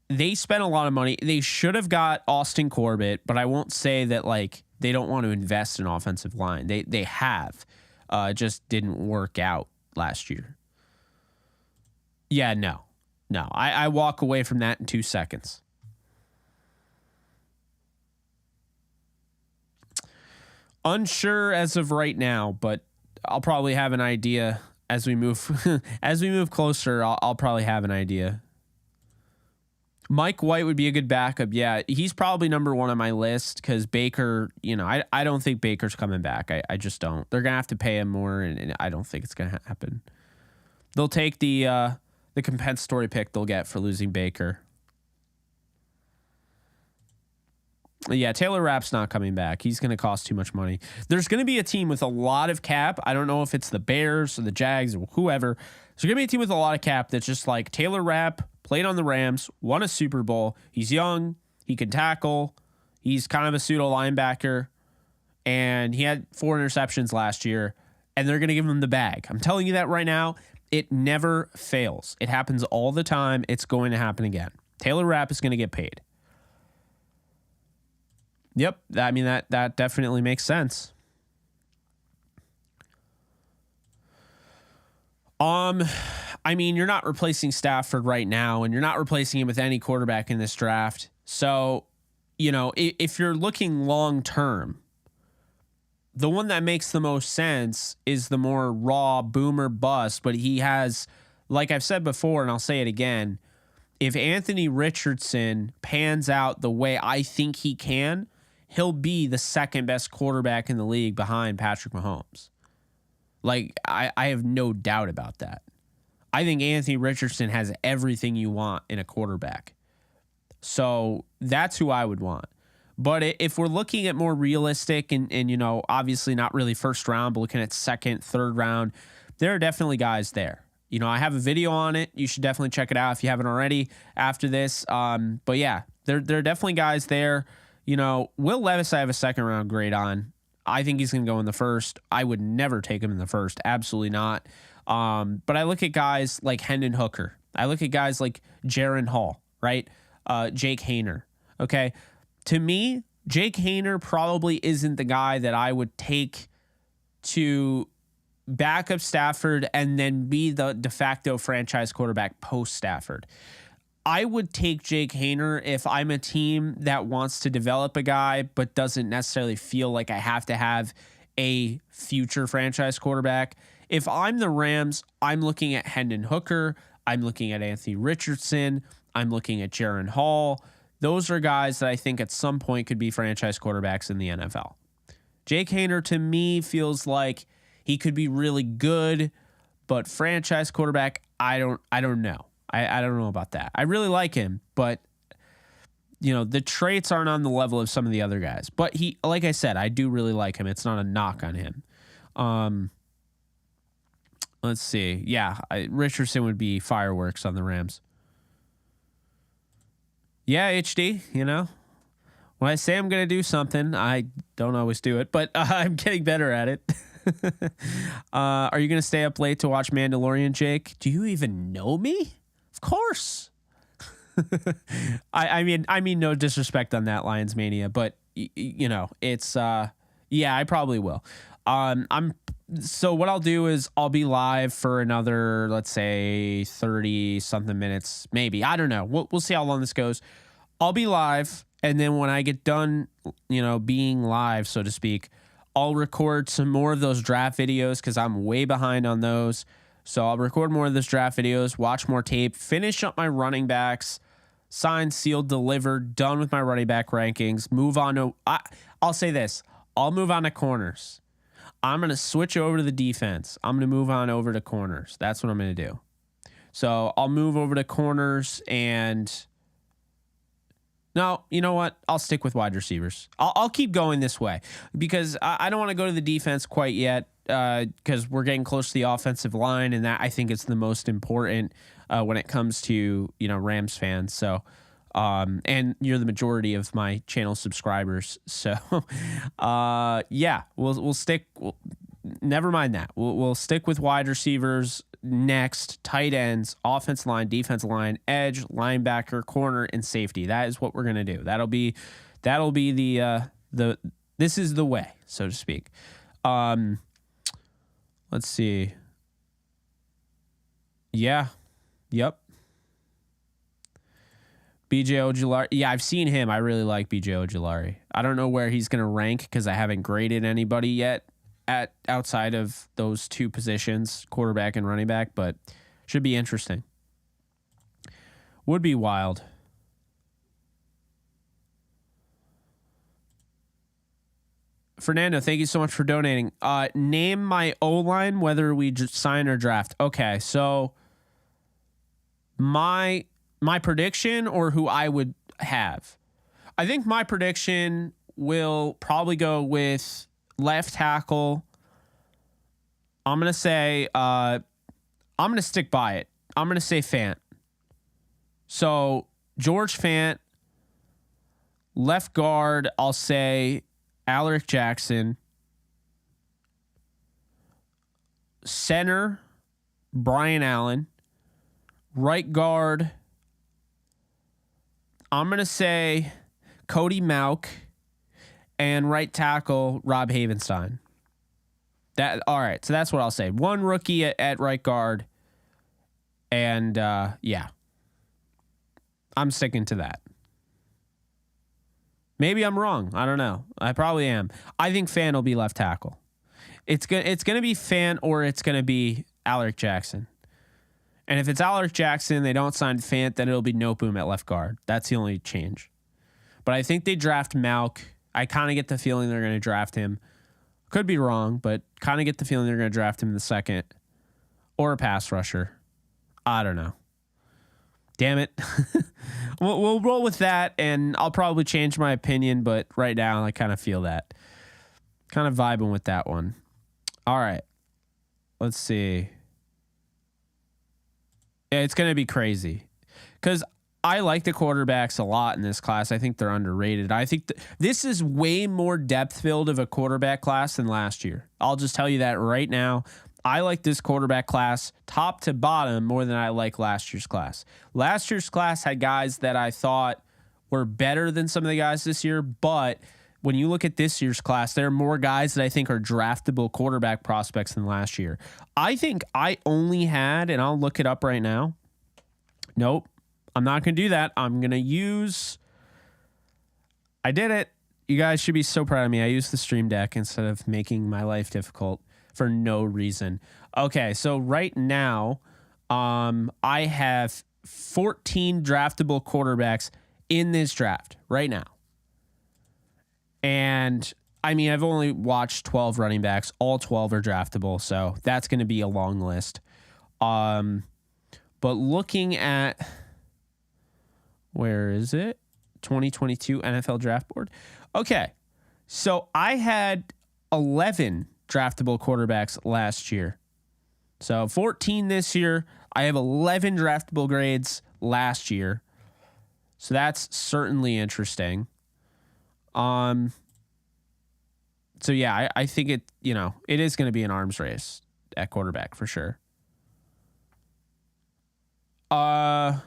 they spent a lot of money. They should have got Austin Corbett, but I won't say that like they don't want to invest in offensive line. They have. It just didn't work out last year. Yeah, no. I walk away from that in 2 seconds. Unsure as of right now, but I'll probably have an idea as we move closer. I'll probably have an idea. Mike White would be a good backup. Yeah, he's probably number one on my list because Baker, I don't think Baker's coming back. I just don't. They're going to have to pay him more, and I don't think it's going to happen. They'll take the compensatory pick they'll get for losing Baker. Yeah, Taylor Rapp's not coming back. He's going to cost too much money. There's going to be a team with a lot of cap. I don't know if it's the Bears or the Jags or whoever. There's going to be a team with a lot of cap that's just like Taylor Rapp, played on the Rams, won a Super Bowl. He's young. He can tackle. He's kind of a pseudo linebacker. And he had 4 interceptions last year. And they're going to give him the bag. I'm telling you that right now. It never fails. It happens all the time. It's going to happen again. Taylor Rapp is going to get paid. Yep. I mean, that definitely makes sense. I mean, you're not replacing Stafford right now, and you're not replacing him with any quarterback in this draft. So, if you're looking long term, the one that makes the most sense is the more raw boomer bust. But he has, like I've said before, and I'll say it again, if Anthony Richardson pans out the way I think he can, he'll be the second best quarterback in the league behind Patrick Mahomes. Like, I have no doubt about that. I think Anthony Richardson has everything you want in a quarterback. So that's who I would want. But if we're looking at more realistic and obviously not really first round, but looking at second, third round, there are definitely guys there. I have a video on it. You should definitely check it out if you haven't already after this. But yeah, there are definitely guys there. Will Levis, I have a second round grade on. I think he's going to go in the first. I would never take him in the first. Absolutely not. But I look at guys like Hendon Hooker. I look at guys like Jaron Hall, right? Jake Haener. Okay. To me, Jake Haener probably isn't the guy that I would take to back up Stafford and then be the de facto franchise quarterback post Stafford. I would take Jake Haener if I'm a team that wants to develop a guy but doesn't necessarily feel like I have to have a future franchise quarterback. If I'm the Rams, I'm looking at Hendon Hooker. I'm looking at Anthony Richardson. I'm looking at Jaron Hall. Those are guys that I think at some point could be franchise quarterbacks in the NFL. Jake Haener, to me, feels like he could be really good, but franchise quarterback, I don't know. I don't know about that. I really like him, but the traits aren't on the level of some of the other guys. But he, like I said, I do really like him. It's not a knock on him. Let's see. Yeah, Richardson would be fireworks on the Rams. Yeah, HD, when I say I'm going to do something, I don't always do it, but I'm getting better at it. Are you going to stay up late to watch Mandalorian, Jake? Do you even know me? Of course. I mean, no disrespect on that, Lions Mania, but it's yeah, I probably will. So what I'll do is I'll be live for another, let's say 30 something minutes, maybe. I don't know. We'll see how long this goes. I'll be live, and then when I get done, being live, so to speak, I'll record some more of those draft videos because I'm way behind on those. So I'll record more of those draft videos, watch more tape, finish up my running backs, signed, sealed, delivered, done with my running back rankings, move on to, I'll say this, I'll move on to corners. I'm going to switch over to the defense. I'm going to move on over to corners. That's what I'm going to do. So I'll move over to corners, and no, you know what? I'll stick with wide receivers. I'll keep going this way because I don't want to go to the defense quite yet because we're getting close to the offensive line, and that I think is the most important when it comes to Rams fans. So, and you're the majority of my channel subscribers. So, yeah, we'll stick. Never mind that. We'll stick with wide receivers next, tight ends, offensive line, defensive line, edge, linebacker, corner, and safety. That is what we're gonna do. That'll be the this is the way, so to speak. Let's see. Yeah. Yep. BJ Ojulari. Yeah, I've seen him. I really like BJ Ojulari. I don't know where he's gonna rank because I haven't graded anybody yet at outside of those two positions, quarterback and running back, but should be interesting. Would be wild. Fernando, thank you so much for donating. Name my O-line, whether we just sign or draft. Okay, so my prediction or who I would have. I think my prediction will probably go with left tackle. I'm going to say, I'm going to stick by it. I'm going to say Fant. So George Fant. Left guard, I'll say Alaric Jackson. Center, Brian Allen. Right guard, I'm going to say Cody Mauch. And right tackle, Rob Havenstein. All right, so that's what I'll say. One rookie at right guard. And, yeah. I'm sticking to that. Maybe I'm wrong. I don't know. I probably am. I think Fant will be left tackle. It's gonna be Fant or it's gonna be Alaric Jackson. And if it's Alaric Jackson, they don't sign Fant, then it'll be Noteboom at left guard. That's the only change. But I think they draft Mauch. I kind of get the feeling they're going to draft him. Could be wrong, but kind of get the feeling they're going to draft him in the second. Or a pass rusher. I don't know. Damn it. We'll roll with that, and I'll probably change my opinion, but right now I kind of feel that. Kind of vibing with that one. All right. Let's see. Yeah, it's going to be crazy. Because I like the quarterbacks a lot in this class. I think they're underrated. I think this is way more depth-filled of a quarterback class than last year. I'll just tell you that right now. I like this quarterback class top to bottom more than I like last year's class. Last year's class had guys that I thought were better than some of the guys this year, but when you look at this year's class, there are more guys that I think are draftable quarterback prospects than last year. I think I only had, and I'll look it up right now. Nope. I'm not going to do that. I'm going to use... I did it. You guys should be so proud of me. I used the Stream Deck instead of making my life difficult for no reason. Okay, so right now, I have 14 draftable quarterbacks in this draft right now. And, I mean, I've only watched 12 running backs. All 12 are draftable, so that's going to be a long list. But looking at... Where is it? 2022 NFL Draft Board. Okay, so I had 11 draftable quarterbacks last year. So 14 this year. I have 11 draftable grades last year. So that's certainly interesting. So yeah, I think it is going to be an arms race at quarterback for sure. What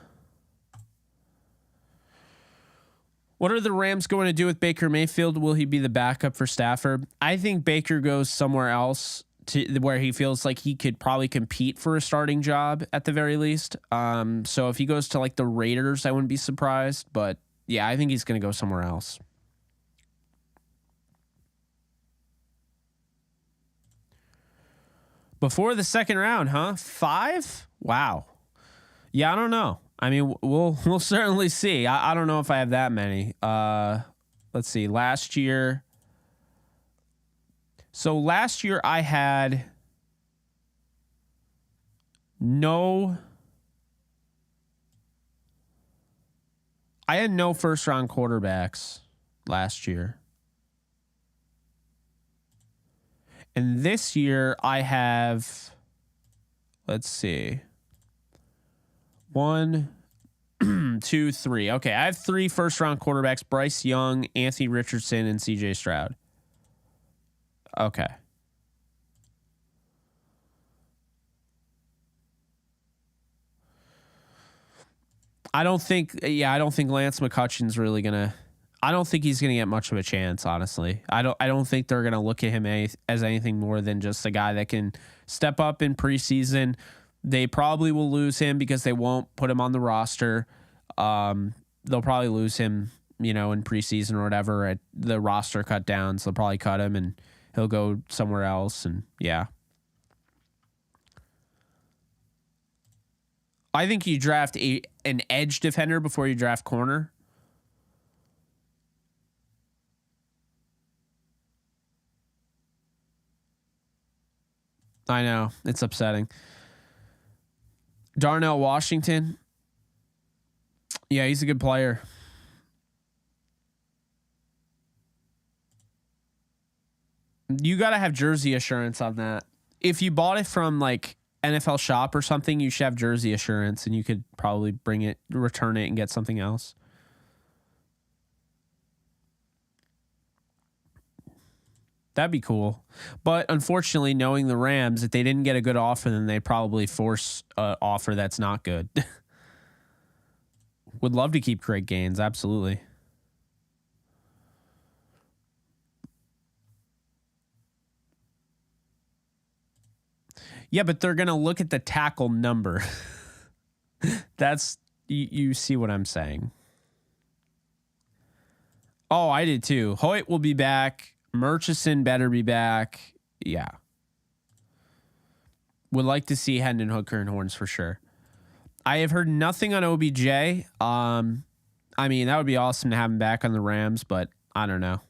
are the Rams going to do with Baker Mayfield? Will he be the backup for Stafford? I think Baker goes somewhere else to where he feels like he could probably compete for a starting job at the very least. So if he goes to like the Raiders, I wouldn't be surprised. But yeah, I think he's going to go somewhere else. Before the second round, huh? 5? Wow. Yeah, I don't know. I mean, we'll certainly see. I don't know if I have that many. Let's see. Last year. So last year I had no first round quarterbacks last year. And this year I have, let's see. 1, 2, 3. Okay, I have 3 first round quarterbacks: Bryce Young, Anthony Richardson, and CJ Stroud. Okay. I don't think Lance McCutcheon's really gonna. I don't think he's gonna get much of a chance, honestly. I don't think they're gonna look at him as anything more than just a guy that can step up in preseason. They probably will lose him because they won't put him on the roster. They'll probably lose him, in preseason or whatever at the roster cut downs. They'll probably cut him and he'll go somewhere else. And yeah, I think you draft an edge defender before you draft corner. I know, it's upsetting. Darnell Washington. Yeah, he's a good player. You got to have jersey assurance on that. If you bought it from like NFL Shop or something, you should have jersey assurance and you could probably return it and get something else. That'd be cool. But unfortunately, knowing the Rams, if they didn't get a good offer, then they'd probably force an offer that's not good. Would love to keep Craig Gaines. Absolutely. Yeah, but they're going to look at the tackle number. You see what I'm saying. Oh, I did too. Hoyt will be back. Murchison better be back. Yeah. Would like to see Hendon Hooker and Horns for sure. I have heard nothing on OBJ. I mean, that would be awesome to have him back on the Rams, but I don't know.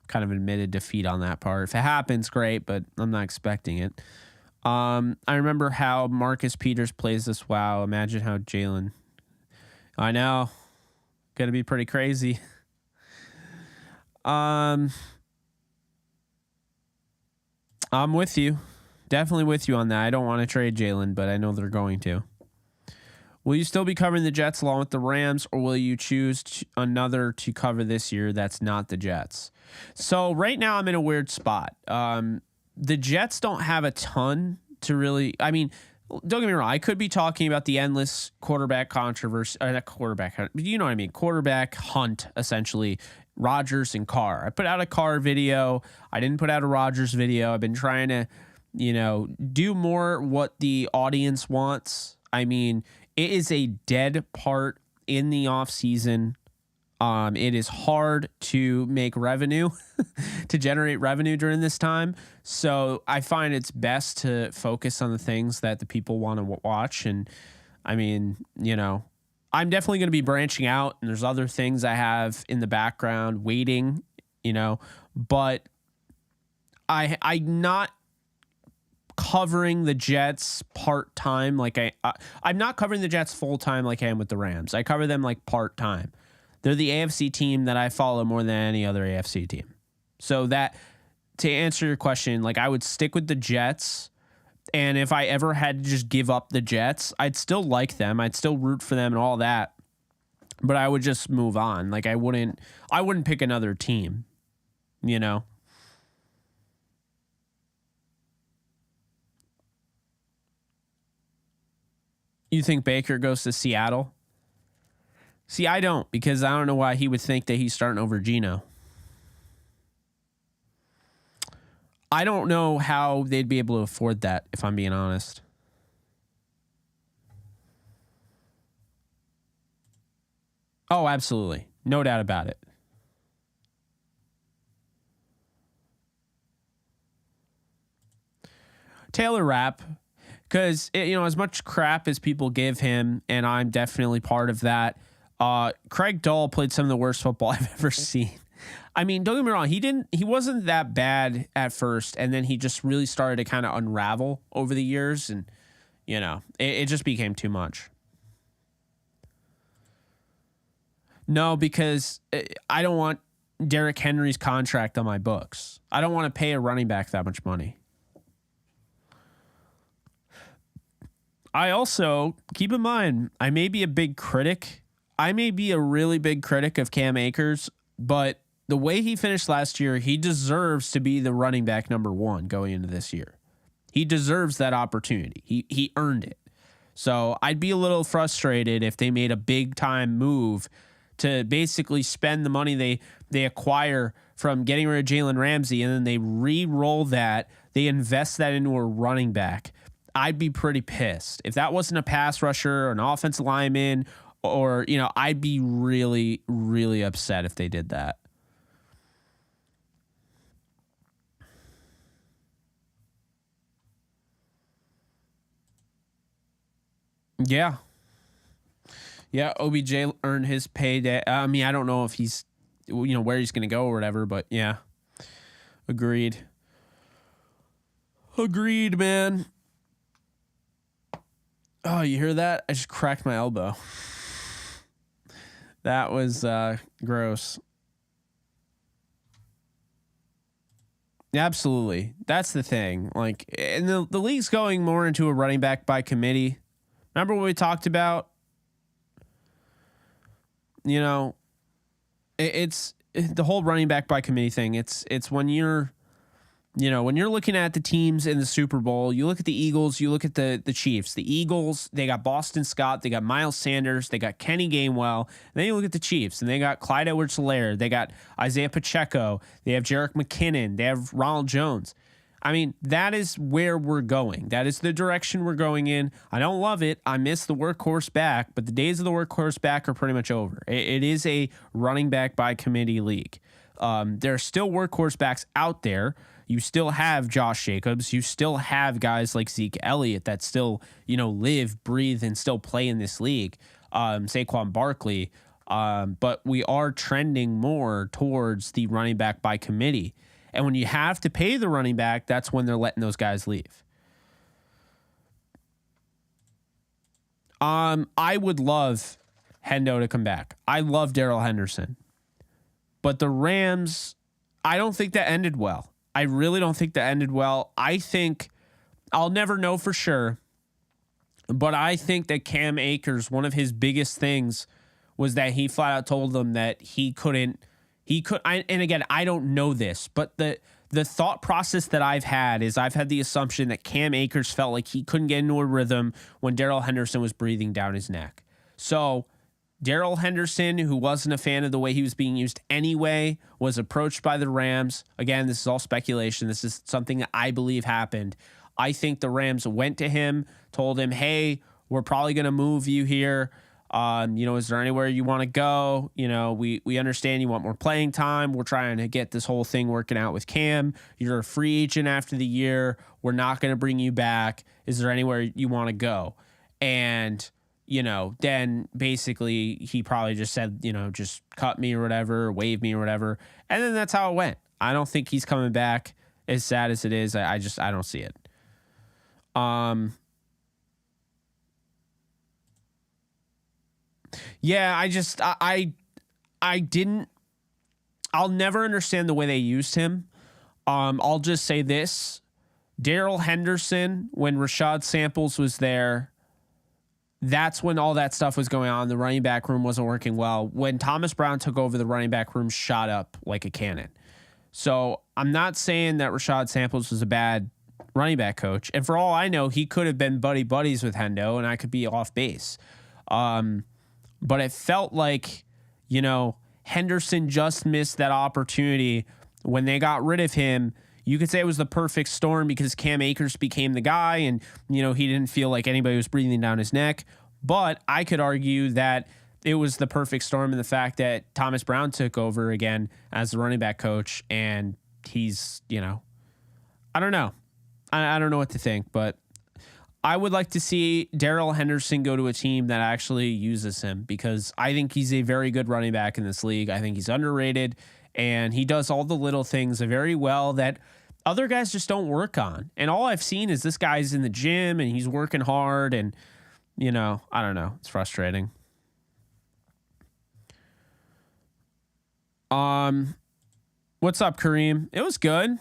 Kind of admitted defeat on that part. If it happens, great, but I'm not expecting it. I remember how Marcus Peters plays this. Wow. Imagine how Jalen. I know. Gonna be pretty crazy. I'm with you. Definitely with you on that. I don't want to trade Jalen, but I know they're going to. Will you still be covering the Jets along with the Rams, or will you choose another to cover this year that's not the Jets? So right now I'm in a weird spot. The Jets don't have a ton to really. I mean, don't get me wrong. I could be talking about the endless quarterback controversy. Not quarterback. You know what I mean? Quarterback hunt, essentially. Rodgers and Carr. I put out a Carr video. I didn't put out a Rodgers video. I've been trying to, do more what the audience wants. I mean, it is a dead part in the off season. It is hard to make revenue, to generate revenue during this time. So I find it's best to focus on the things that the people want to watch. And I mean, I'm definitely going to be branching out, and there's other things I have in the background waiting, but I'm not covering the Jets part-time. Like I'm not covering the Jets full-time like I am with the Rams. I cover them like part-time. They're the AFC team that I follow more than any other AFC team. So that, to answer your question, like I would stick with the Jets And if I ever had to just give up the Jets, I'd still like them. I'd still root for them and all that. But I would just move on. Like I wouldn't pick another team, you know? You think Baker goes to Seattle? See, I don't, because I don't know why he would think that he's starting over Geno. I don't know how they'd be able to afford that, if I'm being honest. Oh, absolutely. No doubt about it. Taylor Rapp, because, as much crap as people give him, and I'm definitely part of that, Craig Dahl played some of the worst football I've ever seen. I mean, don't get me wrong. He wasn't that bad at first, and then he just really started to kind of unravel over the years, and it just became too much. No, because I don't want Derrick Henry's contract on my books. I don't want to pay a running back that much money. I also, keep in mind, I may be a big critic. I may be a really big critic of Cam Akers, but the way he finished last year, he deserves to be the running back number one going into this year. He deserves that opportunity. He earned it. So I'd be a little frustrated if they made a big time move to basically spend the money they acquire from getting rid of Jalen Ramsey, and then they re-roll that. They invest that into a running back. I'd be pretty pissed. If that wasn't a pass rusher or an offensive lineman, or, I'd be really, really upset if they did that. Yeah. Yeah, OBJ earned his payday. I mean, I don't know if he's, where he's going to go or whatever, but yeah. Agreed. Agreed, man. Oh, you hear that? I just cracked my elbow. That was gross. Absolutely. That's the thing. Like, and the league's going more into a running back by committee. Remember what we talked about? It's the whole running back by committee thing. It's when you're looking at the teams in the Super Bowl, you look at the Eagles, you look at the Chiefs. The Eagles, they got Boston Scott, they got Miles Sanders, they got Kenny Gainwell. And then you look at the Chiefs, and they got Clyde Edwards-Helaire, they got Isaiah Pacheco, they have Jerick McKinnon, they have Ronald Jones. I mean, that is where we're going. That is the direction we're going in. I don't love it. I miss the workhorse back, but the days of the workhorse back are pretty much over. It is a running back by committee league. There are still workhorse backs out there. You still have Josh Jacobs. You still have guys like Zeke Elliott that still, live, breathe, and still play in this league. Saquon Barkley. But we are trending more towards the running back by committee. And when you have to pay the running back, that's when they're letting those guys leave. I would love Hendo to come back. I love Darrell Henderson. But the Rams, I don't think that ended well. I really don't think that ended well. I think I'll never know for sure, but I think that Cam Akers, one of his biggest things was that he flat out told them that and again, I don't know this, but the thought process that I've had is I've had the assumption that Cam Akers felt like he couldn't get into a rhythm when Darrell Henderson was breathing down his neck. So Darrell Henderson, who wasn't a fan of the way he was being used anyway, was approached by the Rams. Again, this is all speculation. This is something that I believe happened. I think the Rams went to him, told him, hey, we're probably going to move you here. Is there anywhere you want to go? We understand you want more playing time. We're trying to get this whole thing working out with Cam. You're a free agent after the year. We're not going to bring you back. Is there anywhere you want to go? And, then basically he probably just said, just cut me or whatever, waive me or whatever. And then that's how it went. I don't think he's coming back, as sad as it is. I don't see it. Yeah, I'll never understand the way they used him. I'll just say this. Darrell Henderson, when Rashad Samples was there, that's when all that stuff was going on. The running back room wasn't working well. When Thomas Brown took over, the running back room shot up like a cannon. So I'm not saying that Rashad Samples was a bad running back coach. And for all I know, he could have been buddies with Hendo and I could be off base. But it felt like, Henderson just missed that opportunity when they got rid of him. You could say it was the perfect storm because Cam Akers became the guy and, he didn't feel like anybody was breathing down his neck. But I could argue that it was the perfect storm in the fact that Thomas Brown took over again as the running back coach. And he's, I don't know. I don't know what to think, but I would like to see Darrell Henderson go to a team that actually uses him because I think he's a very good running back in this league. I think he's underrated and he does all the little things very well that other guys just don't work on. And all I've seen is this guy's in the gym and he's working hard and, I don't know. It's frustrating. What's up, Kareem? It was good.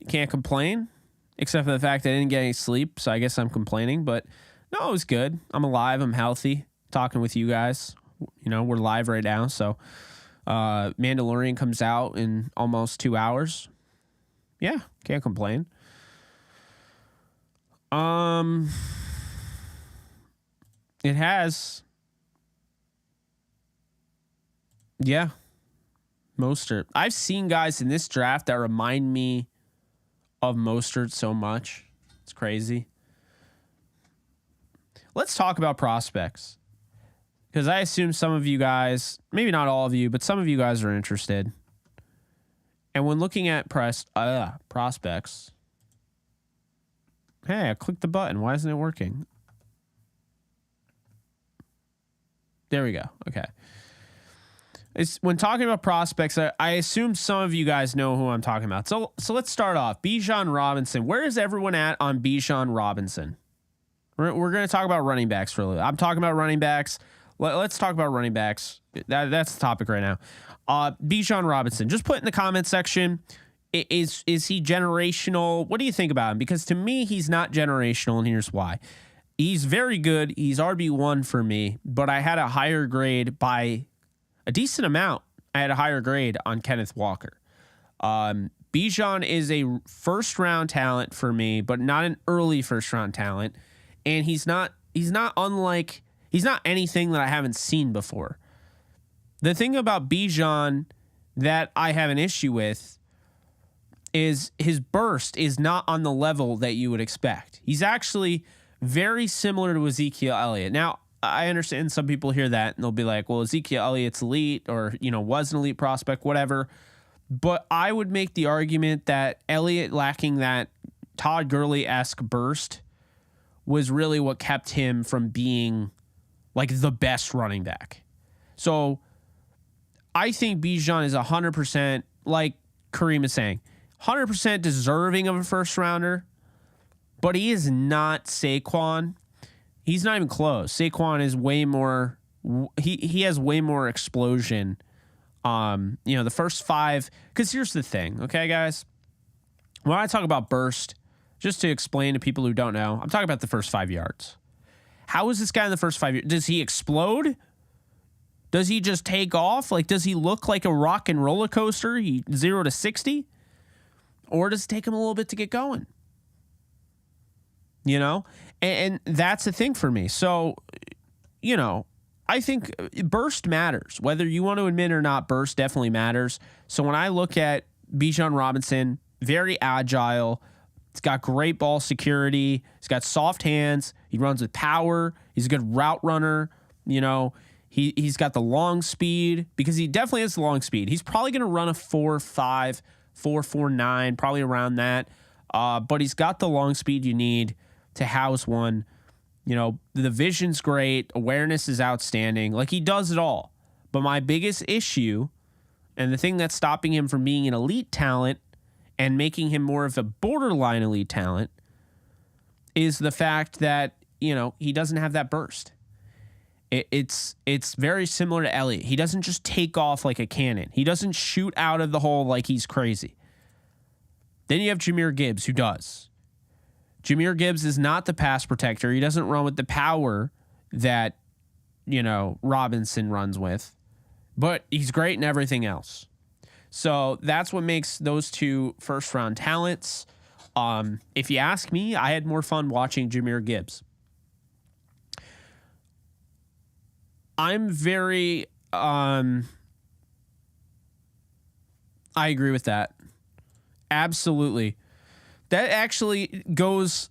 Can't complain, except for the fact that I didn't get any sleep, so I guess I'm complaining. But no, it was good. I'm alive. I'm healthy. Talking with you guys. We're live right now, so Mandalorian comes out in almost 2 hours. Yeah, can't complain. It has. Yeah. Mostert. I've seen guys in this draft that remind me of Mostert so much. It's crazy. Let's talk about prospects. Because I assume some of you guys, maybe not all of you, but some of you guys are interested. And when looking at prospects, hey, I clicked the button. Why isn't it working? There we go. Okay. When talking about prospects, I assume some of you guys know who I'm talking about. So let's start off. Bijan Robinson. Where is everyone at on Bijan Robinson? We're going to talk about running backs for a little. I'm talking about running backs. Let's talk about running backs. That's the topic right now. Bijan Robinson. Just put in the comment section. Is he generational? What do you think about him? Because to me, he's not generational, and here's why. He's very good. He's RB1 for me, but I had a higher grade by a decent amount. I had a higher grade on Kenneth Walker. Bijan is a first-round talent for me, but not an early first-round talent. And he's not anything that I haven't seen before. The thing about Bijan that I have an issue with is his burst is not on the level that you would expect. He's actually very similar to Ezekiel Elliott. Now, I understand some people hear that and they'll be like, well, Ezekiel Elliott's elite or, was an elite prospect, whatever. But I would make the argument that Elliott lacking that Todd Gurley-esque burst was really what kept him from being like the best running back. So I think Bijan is 100%, like Kareem is saying, 100% deserving of a first rounder, but he is not Saquon. He's not even close. Saquon is way more. He has way more explosion. The first five. Because here's the thing, okay, guys. When I talk about burst, just to explain to people who don't know, I'm talking about the first 5 yards. How is this guy in the first 5 yards? Does he explode? Does he just take off? Like, does he look like a rock and roller coaster? 0 to 60, or does it take him a little bit to get going? And that's the thing for me. So, I think burst matters. Whether you want to admit or not, burst definitely matters. So when I look at Bijan Robinson, very agile. He's got great ball security. He's got soft hands. He runs with power. He's a good route runner. He's got the long speed because he definitely has the long speed. He's probably going to run a 4.5, 4.49, probably around that. But he's got the long speed you need to house one. The vision's great. Awareness is outstanding. Like, he does it all. But my biggest issue, and the thing that's stopping him from being an elite talent and making him more of a borderline elite talent, is the fact that, he doesn't have that burst. It's very similar to Elliott. He doesn't just take off like a cannon. He doesn't shoot out of the hole like he's crazy. Then you have Jahmyr Gibbs, who does. Jahmyr Gibbs is not the pass protector. He doesn't run with the power that, Robinson runs with, but he's great in everything else. So that's what makes those two first round talents. If you ask me, I had more fun watching Jahmyr Gibbs. I'm very, I agree with that. Absolutely. That actually that's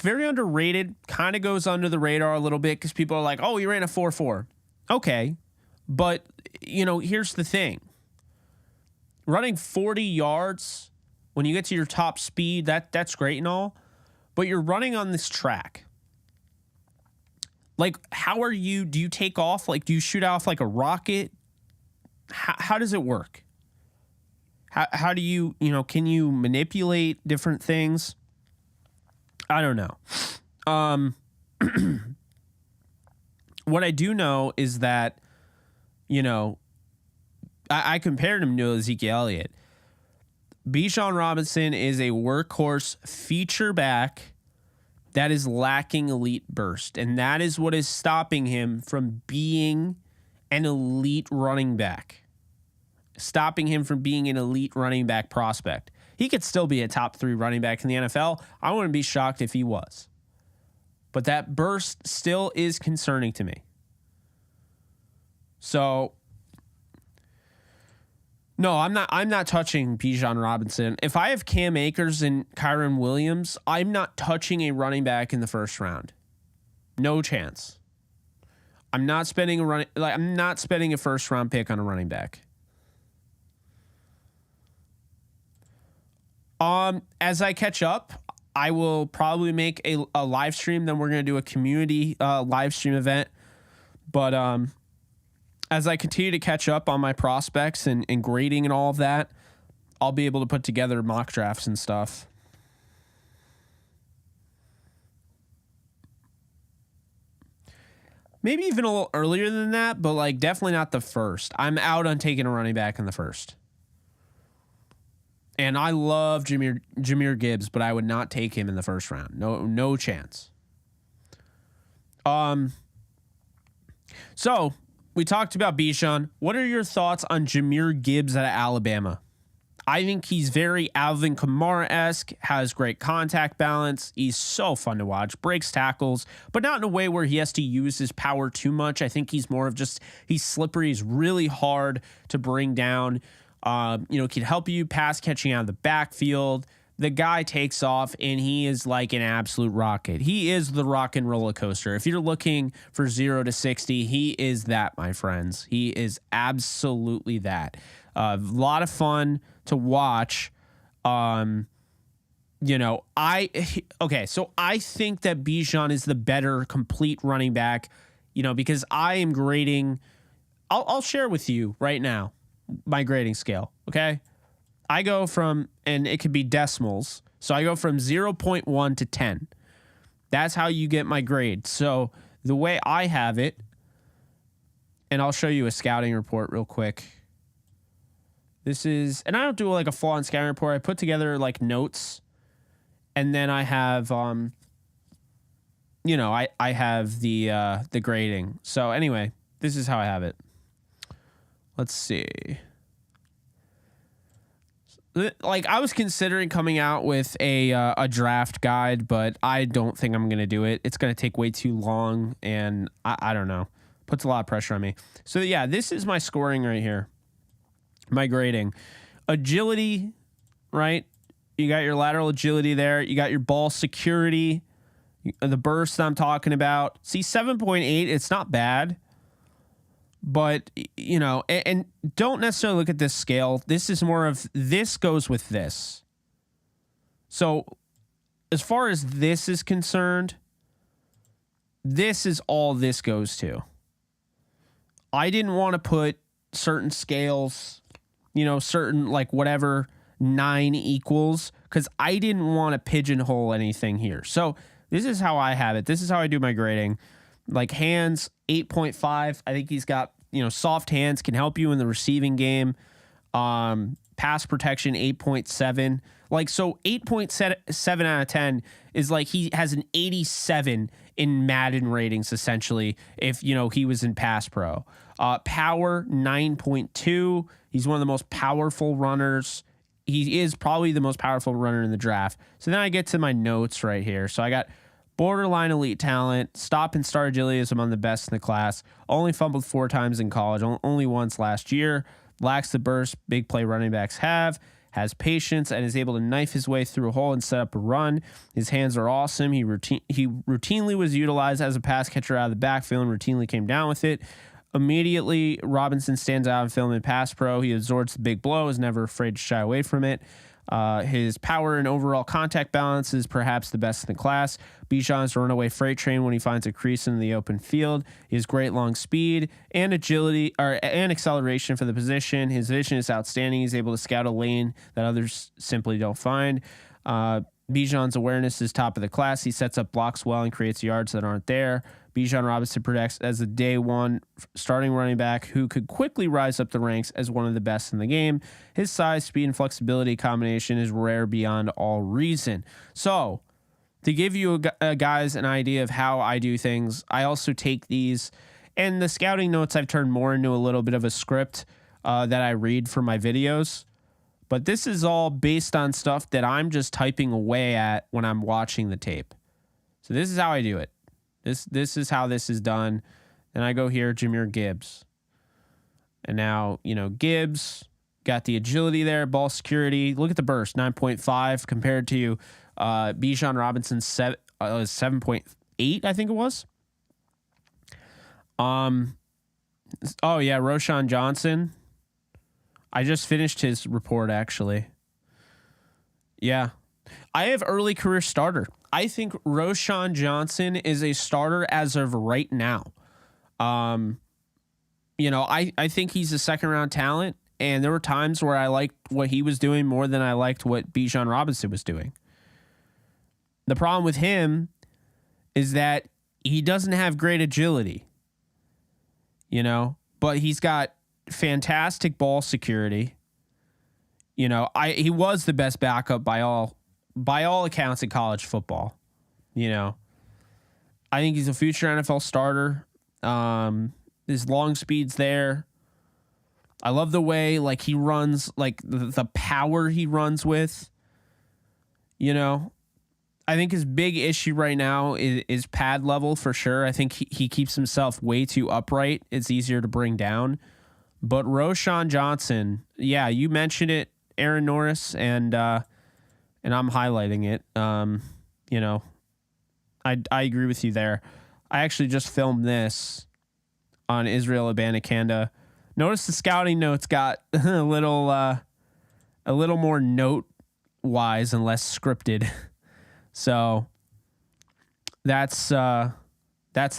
very underrated, kind of goes under the radar a little bit because people are like, oh, he ran a 4.4. Okay. But, here's the thing. Running 40 yards when you get to your top speed, that's great and all, but you're running on this track. Like, do you take off? Like, do you shoot off like a rocket? How does it work? How do you, can you manipulate different things? I don't know. What I do know is that, I compared him to Ezekiel Elliott. Bijan Robinson is a workhorse feature back that is lacking elite burst. And that is what is stopping him from being an elite running back. Stopping him from being an elite running back prospect. He could still be a top 3 running back in the NFL. I wouldn't be shocked if he was. But that burst still is concerning to me. So, no, I'm not touching Bijan Robinson. If I have Cam Akers and Kyron Williams, I'm not touching a running back in the first round. No chance. I'm not spending a first round pick on a running back. As I catch up, I will probably make a live stream. Then we're going to do a community live stream event. But as I continue to catch up on my prospects and grading and all of that, I'll be able to put together mock drafts and stuff. Maybe even a little earlier than that, but definitely not the first. I'm out on taking a running back in the first. And I love Jahmyr Gibbs, but I would not take him in the first round. No chance. So we talked about Bijan. What are your thoughts on Jahmyr Gibbs out of Alabama? I think he's very Alvin Kamara-esque, has great contact balance. He's so fun to watch, breaks tackles, but not in a way where he has to use his power too much. I think he's more of he's slippery. He's really hard to bring down. Can help you pass catching out of the backfield. The guy takes off and he is like an absolute rocket. He is the rock and roller coaster. If you're looking for 0 to 60, he is that, my friends. He is absolutely that. A lot of fun to watch. So I think that Bijan is the better complete running back, because I am grading. I'll share with you right now my grading scale, okay? I go from, and it could be decimals, so I go from 0.1 to 10. That's how you get my grade. So the way I have it, and I'll show you a scouting report real quick. This is, and I don't do a full-on scouting report. I put together notes, and then I have, I have the grading. So anyway, this is how I have it. Let's see. I was considering coming out with a draft guide, but I don't think I'm going to do it. It's going to take way too long, and I don't know. Puts a lot of pressure on me. So, yeah, this is my scoring right here. My grading. Agility, right? You got your lateral agility there. You got your ball security, the burst I'm talking about. See, 7.8, it's not bad. But, and don't necessarily look at this scale. This is more of, this goes with this. So as far as this is concerned, this is all this goes to. I didn't want to put certain scales, certain whatever 9 equals, because I didn't want to pigeonhole anything here. So this is how I have it. This is how I do my grading. Hands, 8.5. I think he's got, soft hands, can help you in the receiving game. Pass pass protection 8.7. Like, so 8.7 out of 10 is like he has an 87 in Madden ratings, essentially, if, you know, he was in pass pro. Power 9.2. He's one of the most powerful runners. He is probably the most powerful runner in the draft. So then I get to my notes right here. So I got borderline elite talent, stop and start agility is among the best in the class, only fumbled 4 times in college, only once last year, lacks the burst big play running backs have, has patience, and is able to knife his way through a hole and set up a run. His hands are awesome. He routinely was utilized as a pass catcher out of the backfield and routinely came down with it. Immediately, Robinson stands out in film and pass pro. He absorbs the big blow, is never afraid to shy away from it. His power and overall contact balance is perhaps the best in the class. Bijan's a runaway freight train when he finds a crease in the open field. He has great long speed and agility and acceleration for the position. His vision is outstanding. He's able to scout a lane that others simply don't find. Bijan's awareness is top of the class. He sets up blocks well and creates yards that aren't there. Bijan Robinson projects as a day one starting running back who could quickly rise up the ranks as one of the best in the game. His size, speed, and flexibility combination is rare beyond all reason. So, to give you guys an idea of how I do things, I also take these, and the scouting notes I've turned more into a little bit of a script that I read for my videos. But this is all based on stuff that I'm just typing away at when I'm watching the tape. So this is how I do it. This is how this is done. Then I go here, Jahmyr Gibbs. And now, you know, Gibbs got the agility there, ball security. Look at the burst, 9.5 compared to Bijan Robinson's 7.8, I think it was. Oh yeah, Roschon Johnson. I just finished his report, actually. Yeah. I have early career starter. I think Roschon Johnson is a starter as of right now. You know, I think he's a second-round talent, and there were times where I liked what he was doing more than I liked what Bijan Robinson was doing. The problem with him is that he doesn't have great agility, you know, but he's got fantastic ball security. You know, he was the best backup by all accounts in college football. You know, I think he's a future NFL starter. His long speed's there. I love the way like he runs, like the power he runs with. You know, I think his big issue right now is pad level for sure. I think he keeps himself way too upright. It's easier to bring down. But Roschon Johnson, yeah, you mentioned it, Aaron Norris, and I'm highlighting it. You know, I agree with you there. I actually just filmed this on Israel Abanikanda. Notice the scouting notes got a little more note wise and less scripted. So that's that.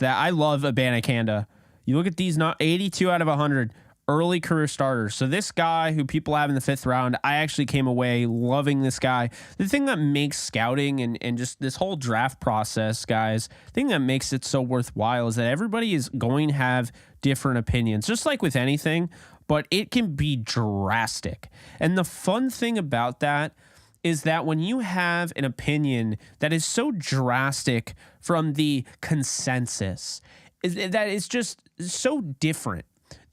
I love Abanikanda. You look at these, not 82 out of 100. Early career starters. So this guy who people have in the 5th round, I actually came away loving this guy. The thing that makes scouting and just this whole draft process, guys, the thing that makes it so worthwhile is that everybody is going to have different opinions, just like with anything, but it can be drastic. And the fun thing about that is that when you have an opinion that is so drastic from the consensus, that is just so different.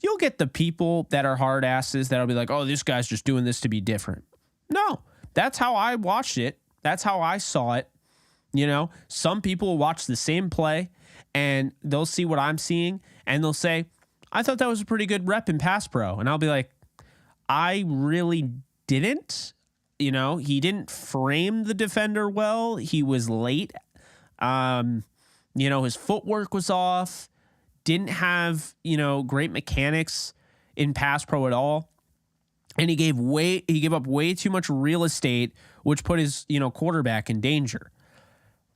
You'll get the people that are hard asses that'll be like, oh, this guy's just doing this to be different. No, that's how I watched it. That's how I saw it. You know, some people will watch the same play and they'll see what I'm seeing and they'll say, I thought that was a pretty good rep in pass pro. And I'll be like, I really didn't. You know, he didn't frame the defender well. He was late. You know, his footwork was off. Didn't have, you know, great mechanics in pass pro at all. And he gave up way too much real estate, which put his, you know, quarterback in danger.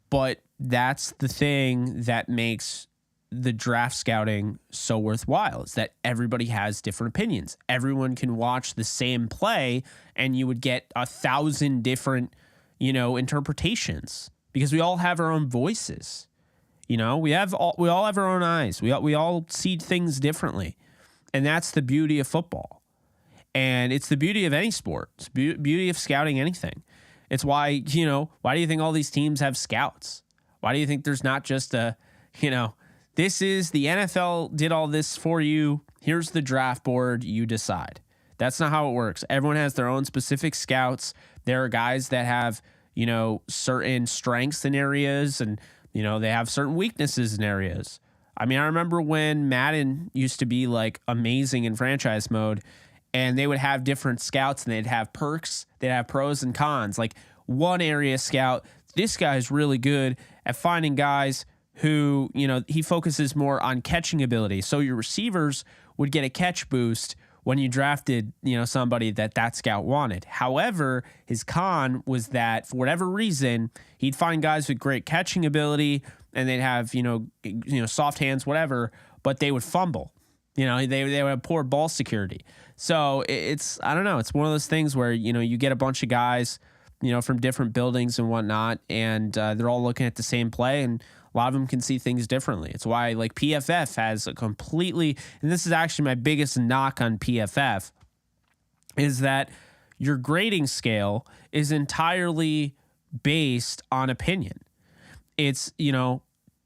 But that's the thing that makes the draft scouting so worthwhile, is that everybody has different opinions. Everyone can watch the same play and you would get 1,000 different, you know, interpretations because we all have our own voices. You know, we all have our own eyes. We all see things differently. And that's the beauty of football. And it's the beauty of any sport. It's beauty of scouting anything. It's why, why do you think all these teams have scouts? Why do you think there's not just this is the NFL did all this for you. Here's the draft board. You decide. That's not how it works. Everyone has their own specific scouts. There are guys that have, certain strengths in areas, and, they have certain weaknesses in areas. I mean, I remember when Madden used to be like amazing in franchise mode, and they would have different scouts and they'd have perks, they'd have pros and cons. Like one area scout, this guy's really good at finding guys who, he focuses more on catching ability. So your receivers would get a catch boost when you drafted, somebody that scout wanted. However, his con was that for whatever reason, he'd find guys with great catching ability and they'd have, soft hands, whatever, but they would fumble. They would have poor ball security. So it's, I don't know, it's one of those things where, you get a bunch of guys, from different buildings and whatnot, and they're all looking at the same play, and a lot of them can see things differently. It's why like PFF has a completely, and this is actually my biggest knock on PFF, is that your grading scale is entirely based on opinion. It's,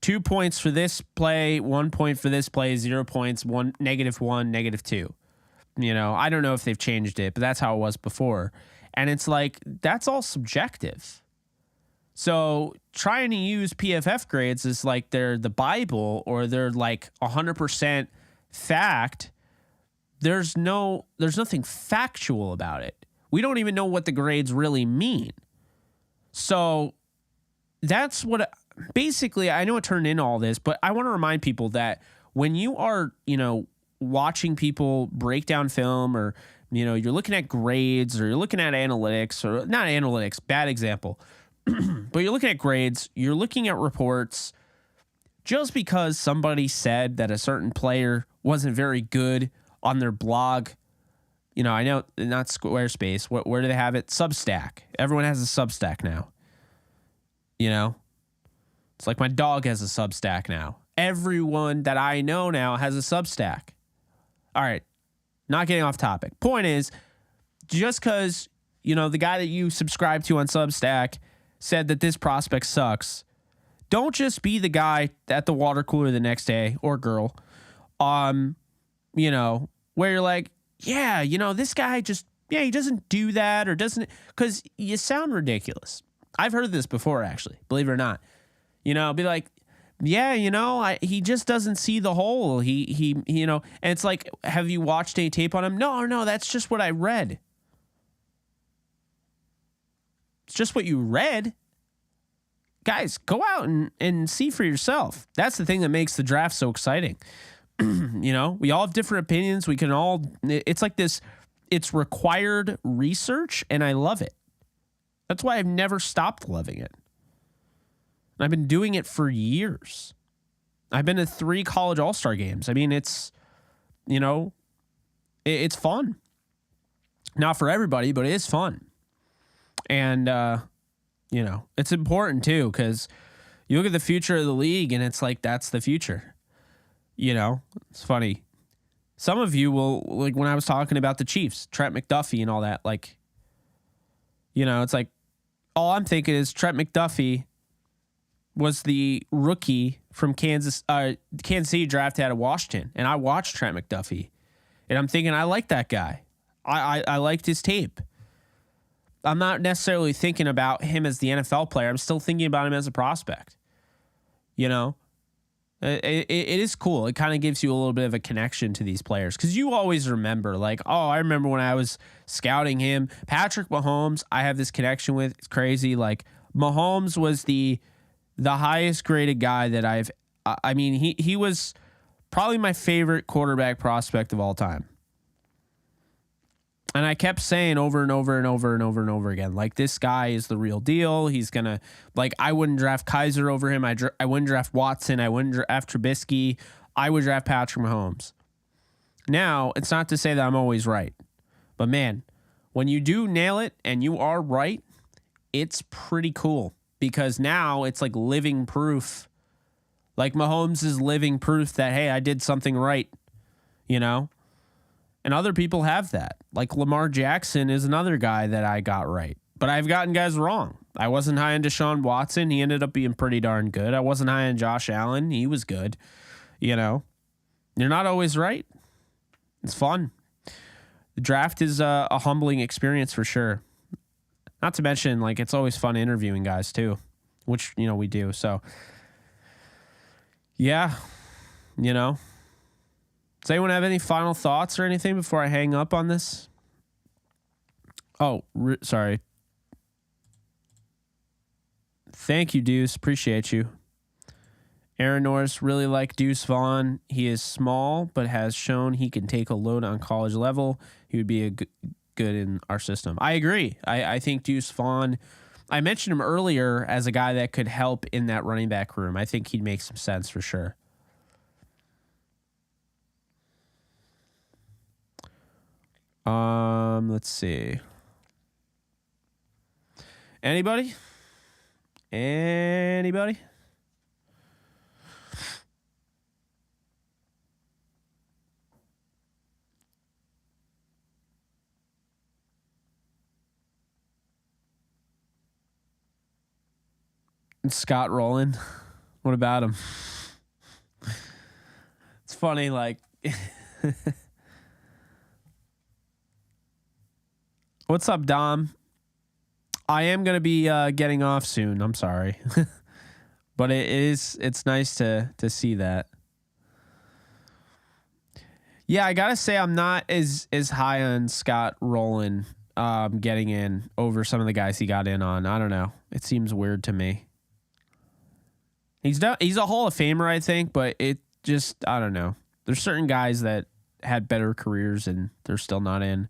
2 points for this play, 1 point for this play, 0 points, -1, -2. I don't know if they've changed it, but that's how it was before. And it's like, that's all subjective. So trying to use PFF grades is like they're the Bible or they're like 100% fact. There's nothing factual about it. We don't even know what the grades really mean. So that's what, basically, I know it turned into all this, but I want to remind people that when you are, watching people break down film, or, you're looking at grades, or you're looking at analytics, or not analytics, bad example, but you're looking at grades, you're looking at reports, just because somebody said that a certain player wasn't very good on their blog. I know, not Squarespace. Where do they have it? Substack. Everyone has a Substack now. It's like my dog has a Substack now. Everyone that I know now has a Substack. All right. Not getting off topic. Point is, just because, the guy that you subscribe to on Substack said that this prospect sucks, don't just be the guy at the water cooler the next day, or girl, where you're like, yeah, this guy just, he doesn't do that, or doesn't, because you sound ridiculous. I've heard this before, actually, believe it or not. Be like, yeah, he just doesn't see the hole. He, and it's like, have you watched any tape on him? No, that's just what I read. It's just what you read. Guys, go out and see for yourself. That's the thing that makes the draft so exciting. We all have different opinions. We can all, it's like this, it's required research, and I love it. That's why I've never stopped loving it. I've been doing it for years. I've been to 3 college all-star games. I mean, it's, it's fun. Not for everybody, but it is fun. And, it's important too, because you look at the future of the league and it's like, that's the future. It's funny. Some of you will, like when I was talking about the Chiefs, Trent McDuffie and all that, like, it's like, all I'm thinking is Trent McDuffie was the rookie from Kansas City drafted out of Washington. And I watched Trent McDuffie and I'm thinking, I like that guy. I liked his tape. I'm not necessarily thinking about him as the NFL player. I'm still thinking about him as a prospect. It is cool. It kind of gives you a little bit of a connection to these players, because you always remember, like, oh, I remember when I was scouting him. Patrick Mahomes, I have this connection with. It's crazy. Like, Mahomes was the highest graded guy that he was probably my favorite quarterback prospect of all time. And I kept saying over and over and over and over and over again, like, this guy is the real deal. He's going to, like, I wouldn't draft Kaiser over him. I wouldn't draft Watson. I wouldn't draft Trubisky. I would draft Patrick Mahomes. Now, it's not to say that I'm always right. But, man, when you do nail it and you are right, it's pretty cool. Because now it's like living proof. Like, Mahomes is living proof that, hey, I did something right, And And other people have that. Like Lamar Jackson is another guy that I got right. But I've gotten guys wrong. I wasn't high on Deshaun Watson. He ended up being pretty darn good. I wasn't high on Josh Allen. He was good. You know, you're not always right. It's fun. The draft is a humbling experience for sure. Not to mention, like, it's always fun interviewing guys too, which, you know, we do. So, yeah, you know. Does anyone have any final thoughts or anything before I hang up on this? Oh, sorry. Thank you, Deuce. Appreciate you. Aaron Norris, really like Deuce Vaughn. He is small, but has shown he can take a load on college level. He would be a good in our system. I agree. I think Deuce Vaughn, I mentioned him earlier as a guy that could help in that running back room. I think he'd make some sense for sure. Let's see. Anybody? Scott Rowland. What about him? It's funny, like what's up, Dom? I am gonna be getting off soon. I'm sorry. But it's nice to see that. Yeah, I gotta say I'm not as high on Scott Rowland getting in over some of the guys he got in on. I don't know. It seems weird to me. He's a Hall of Famer, I think, but it just, I don't know. There's certain guys that had better careers and they're still not in.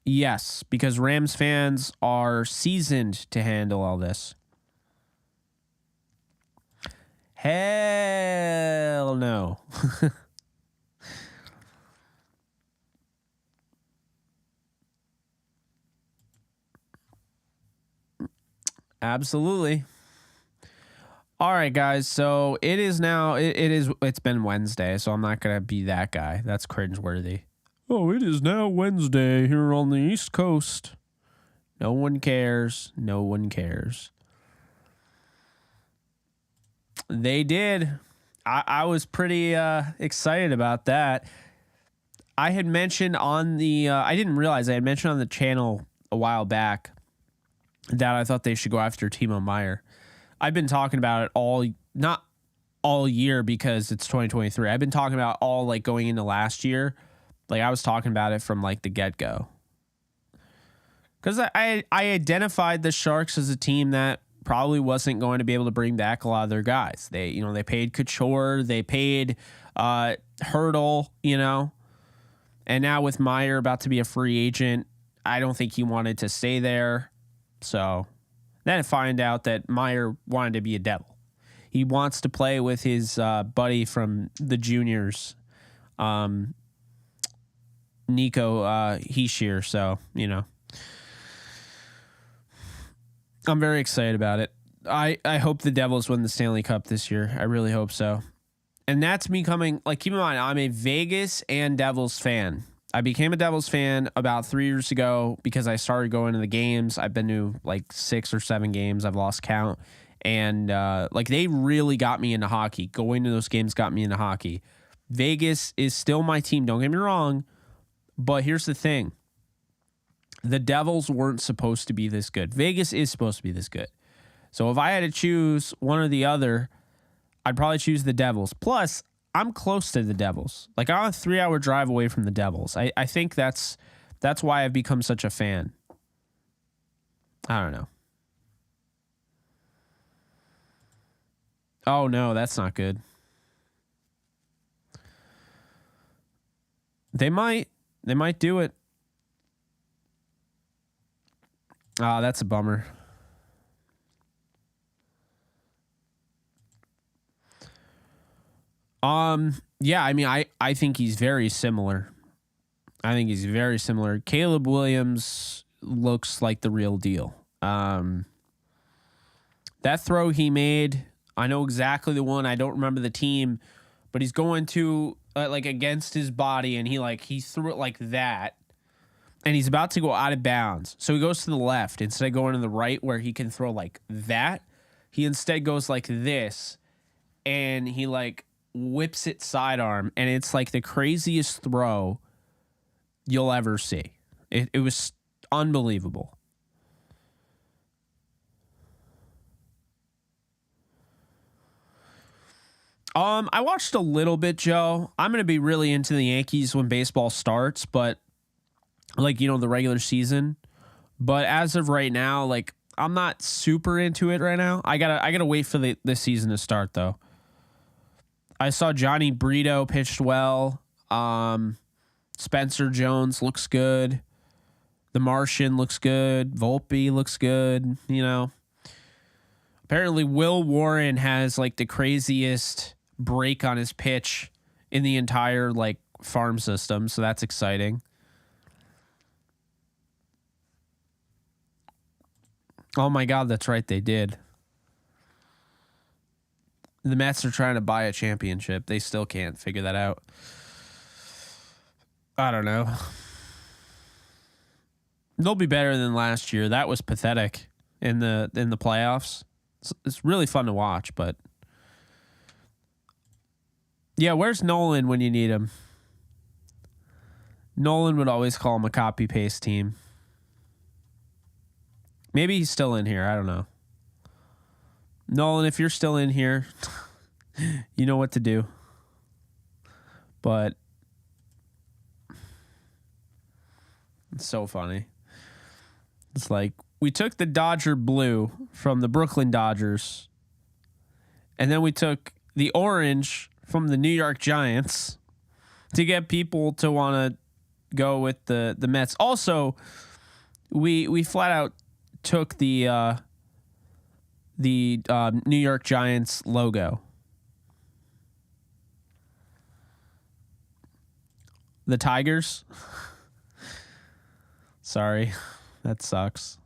Yes, because Rams fans are seasoned to handle all this. Hell no. Absolutely. All right, guys. So it is now. It's been Wednesday, so I'm not gonna be that guy. That's cringeworthy. Oh, it is now Wednesday here on the East Coast. No one cares. No one cares. They did. I was pretty excited about that. I had mentioned on the. I didn't realize I had mentioned on the channel a while back that I thought they should go after Timo Meyer. I've been talking about it not all year because it's 2023. I've been talking about all like going into last year. Like I was talking about it from like the get-go. Because I identified the Sharks as a team that probably wasn't going to be able to bring back a lot of their guys. They paid Couture, they paid Hurdle, and now with Meyer about to be a free agent, I don't think he wanted to stay there. So then I find out that Meyer wanted to be a Devil. He wants to play with his buddy from the juniors, Nico Heishier. So, I'm very excited about it. I hope the Devils win the Stanley Cup this year. I really hope so. And that's me coming, like, keep in mind, I'm a Vegas and Devils fan. I became a Devils fan about 3 years ago because I started going to the games. I've been to like 6 or 7 games. I've lost count. And they really got me into hockey. Going to those games got me into hockey. Vegas is still my team. Don't get me wrong. But here's the thing. The Devils weren't supposed to be this good. Vegas is supposed to be this good. So if I had to choose one or the other, I'd probably choose the Devils. Plus, I'm close to the Devils. Like, I'm a 3-hour drive away from the Devils. I think that's why I've become such a fan. I don't know. Oh, no, that's not good. They might do it. Ah, that's a bummer. Yeah, I mean, I think he's very similar. Caleb Williams looks like the real deal. That throw he made, I know exactly the one. I don't remember the team, but he's going to like against his body, and he threw it like that, and he's about to go out of bounds. So he goes to the left instead of going to the right where he can throw like that. He instead goes like this, and he like whips it sidearm, and it's like the craziest throw you'll ever see. It was unbelievable. I watched a little bit, Joe. I'm going to be really into the Yankees when baseball starts, but like, you know, the regular season. But as of right now, like, I'm not super into it right now. I gotta wait for the season to start, though. I saw Johnny Brito pitched well. Spencer Jones looks good. The Martian looks good. Volpe looks good. You know, apparently Will Warren has like the craziest break on his pitch in the entire like farm system, so that's exciting. Oh my God, that's right, they did. The Mets are trying to buy a championship. They still can't figure that out. I don't know. They'll be better than last year. That was pathetic in the playoffs. It's really fun to watch, but yeah, where's Nolan when you need him? Nolan would always call him a copy-paste team. Maybe he's still in here. I don't know. Nolan, if you're still in here, you know what to do. But it's so funny. It's like we took the Dodger blue from the Brooklyn Dodgers, and then we took the orange from the New York Giants to get people to want to go with the Mets. Also, we flat out took the New York Giants logo. The Tigers. Sorry, that sucks.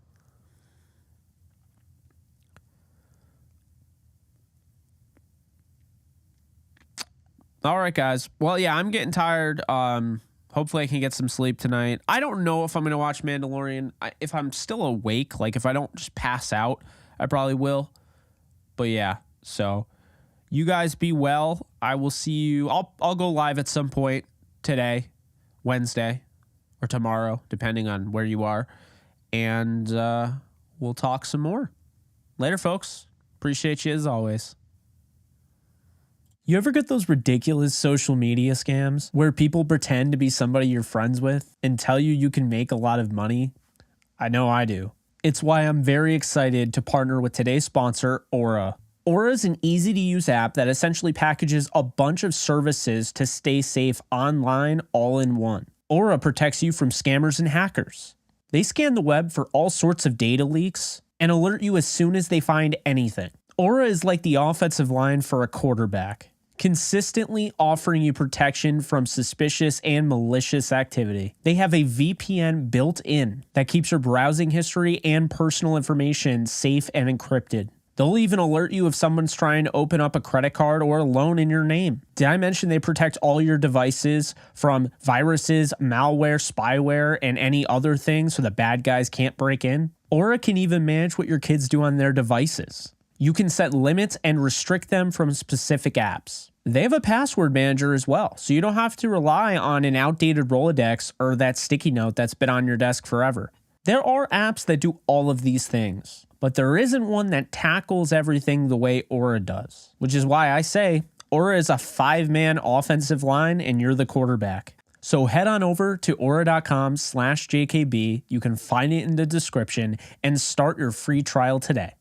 All right, guys. Well, yeah, I'm getting tired. Hopefully I can get some sleep tonight. I don't know if I'm going to watch Mandalorian. If I'm still awake, like if I don't just pass out, I probably will. But yeah, so you guys be well. I will see you. I'll go live at some point today, Wednesday, or tomorrow, depending on where you are. And we'll talk some more. Later, folks. Appreciate you as always. You ever get those ridiculous social media scams where people pretend to be somebody you're friends with and tell you can make a lot of money? I know I do. It's why I'm very excited to partner with today's sponsor, Aura. Aura is an easy-to-use app that essentially packages a bunch of services to stay safe online all in one. Aura protects you from scammers and hackers. They scan the web for all sorts of data leaks and alert you as soon as they find anything. Aura is like the offensive line for a quarterback, consistently offering you protection from suspicious and malicious activity. They have a VPN built in that keeps your browsing history and personal information safe and encrypted. They'll even alert you if someone's trying to open up a credit card or a loan in your name. Did I mention they protect all your devices from viruses, malware, spyware, and any other things so the bad guys can't break in? Aura can even manage what your kids do on their devices. You can set limits and restrict them from specific apps. They have a password manager as well, so you don't have to rely on an outdated Rolodex or that sticky note that's been on your desk forever. There are apps that do all of these things, but there isn't one that tackles everything the way Aura does, which is why I say Aura is a 5-man offensive line and you're the quarterback. So head on over to aura.com/JKB. You can find it in the description and start your free trial today.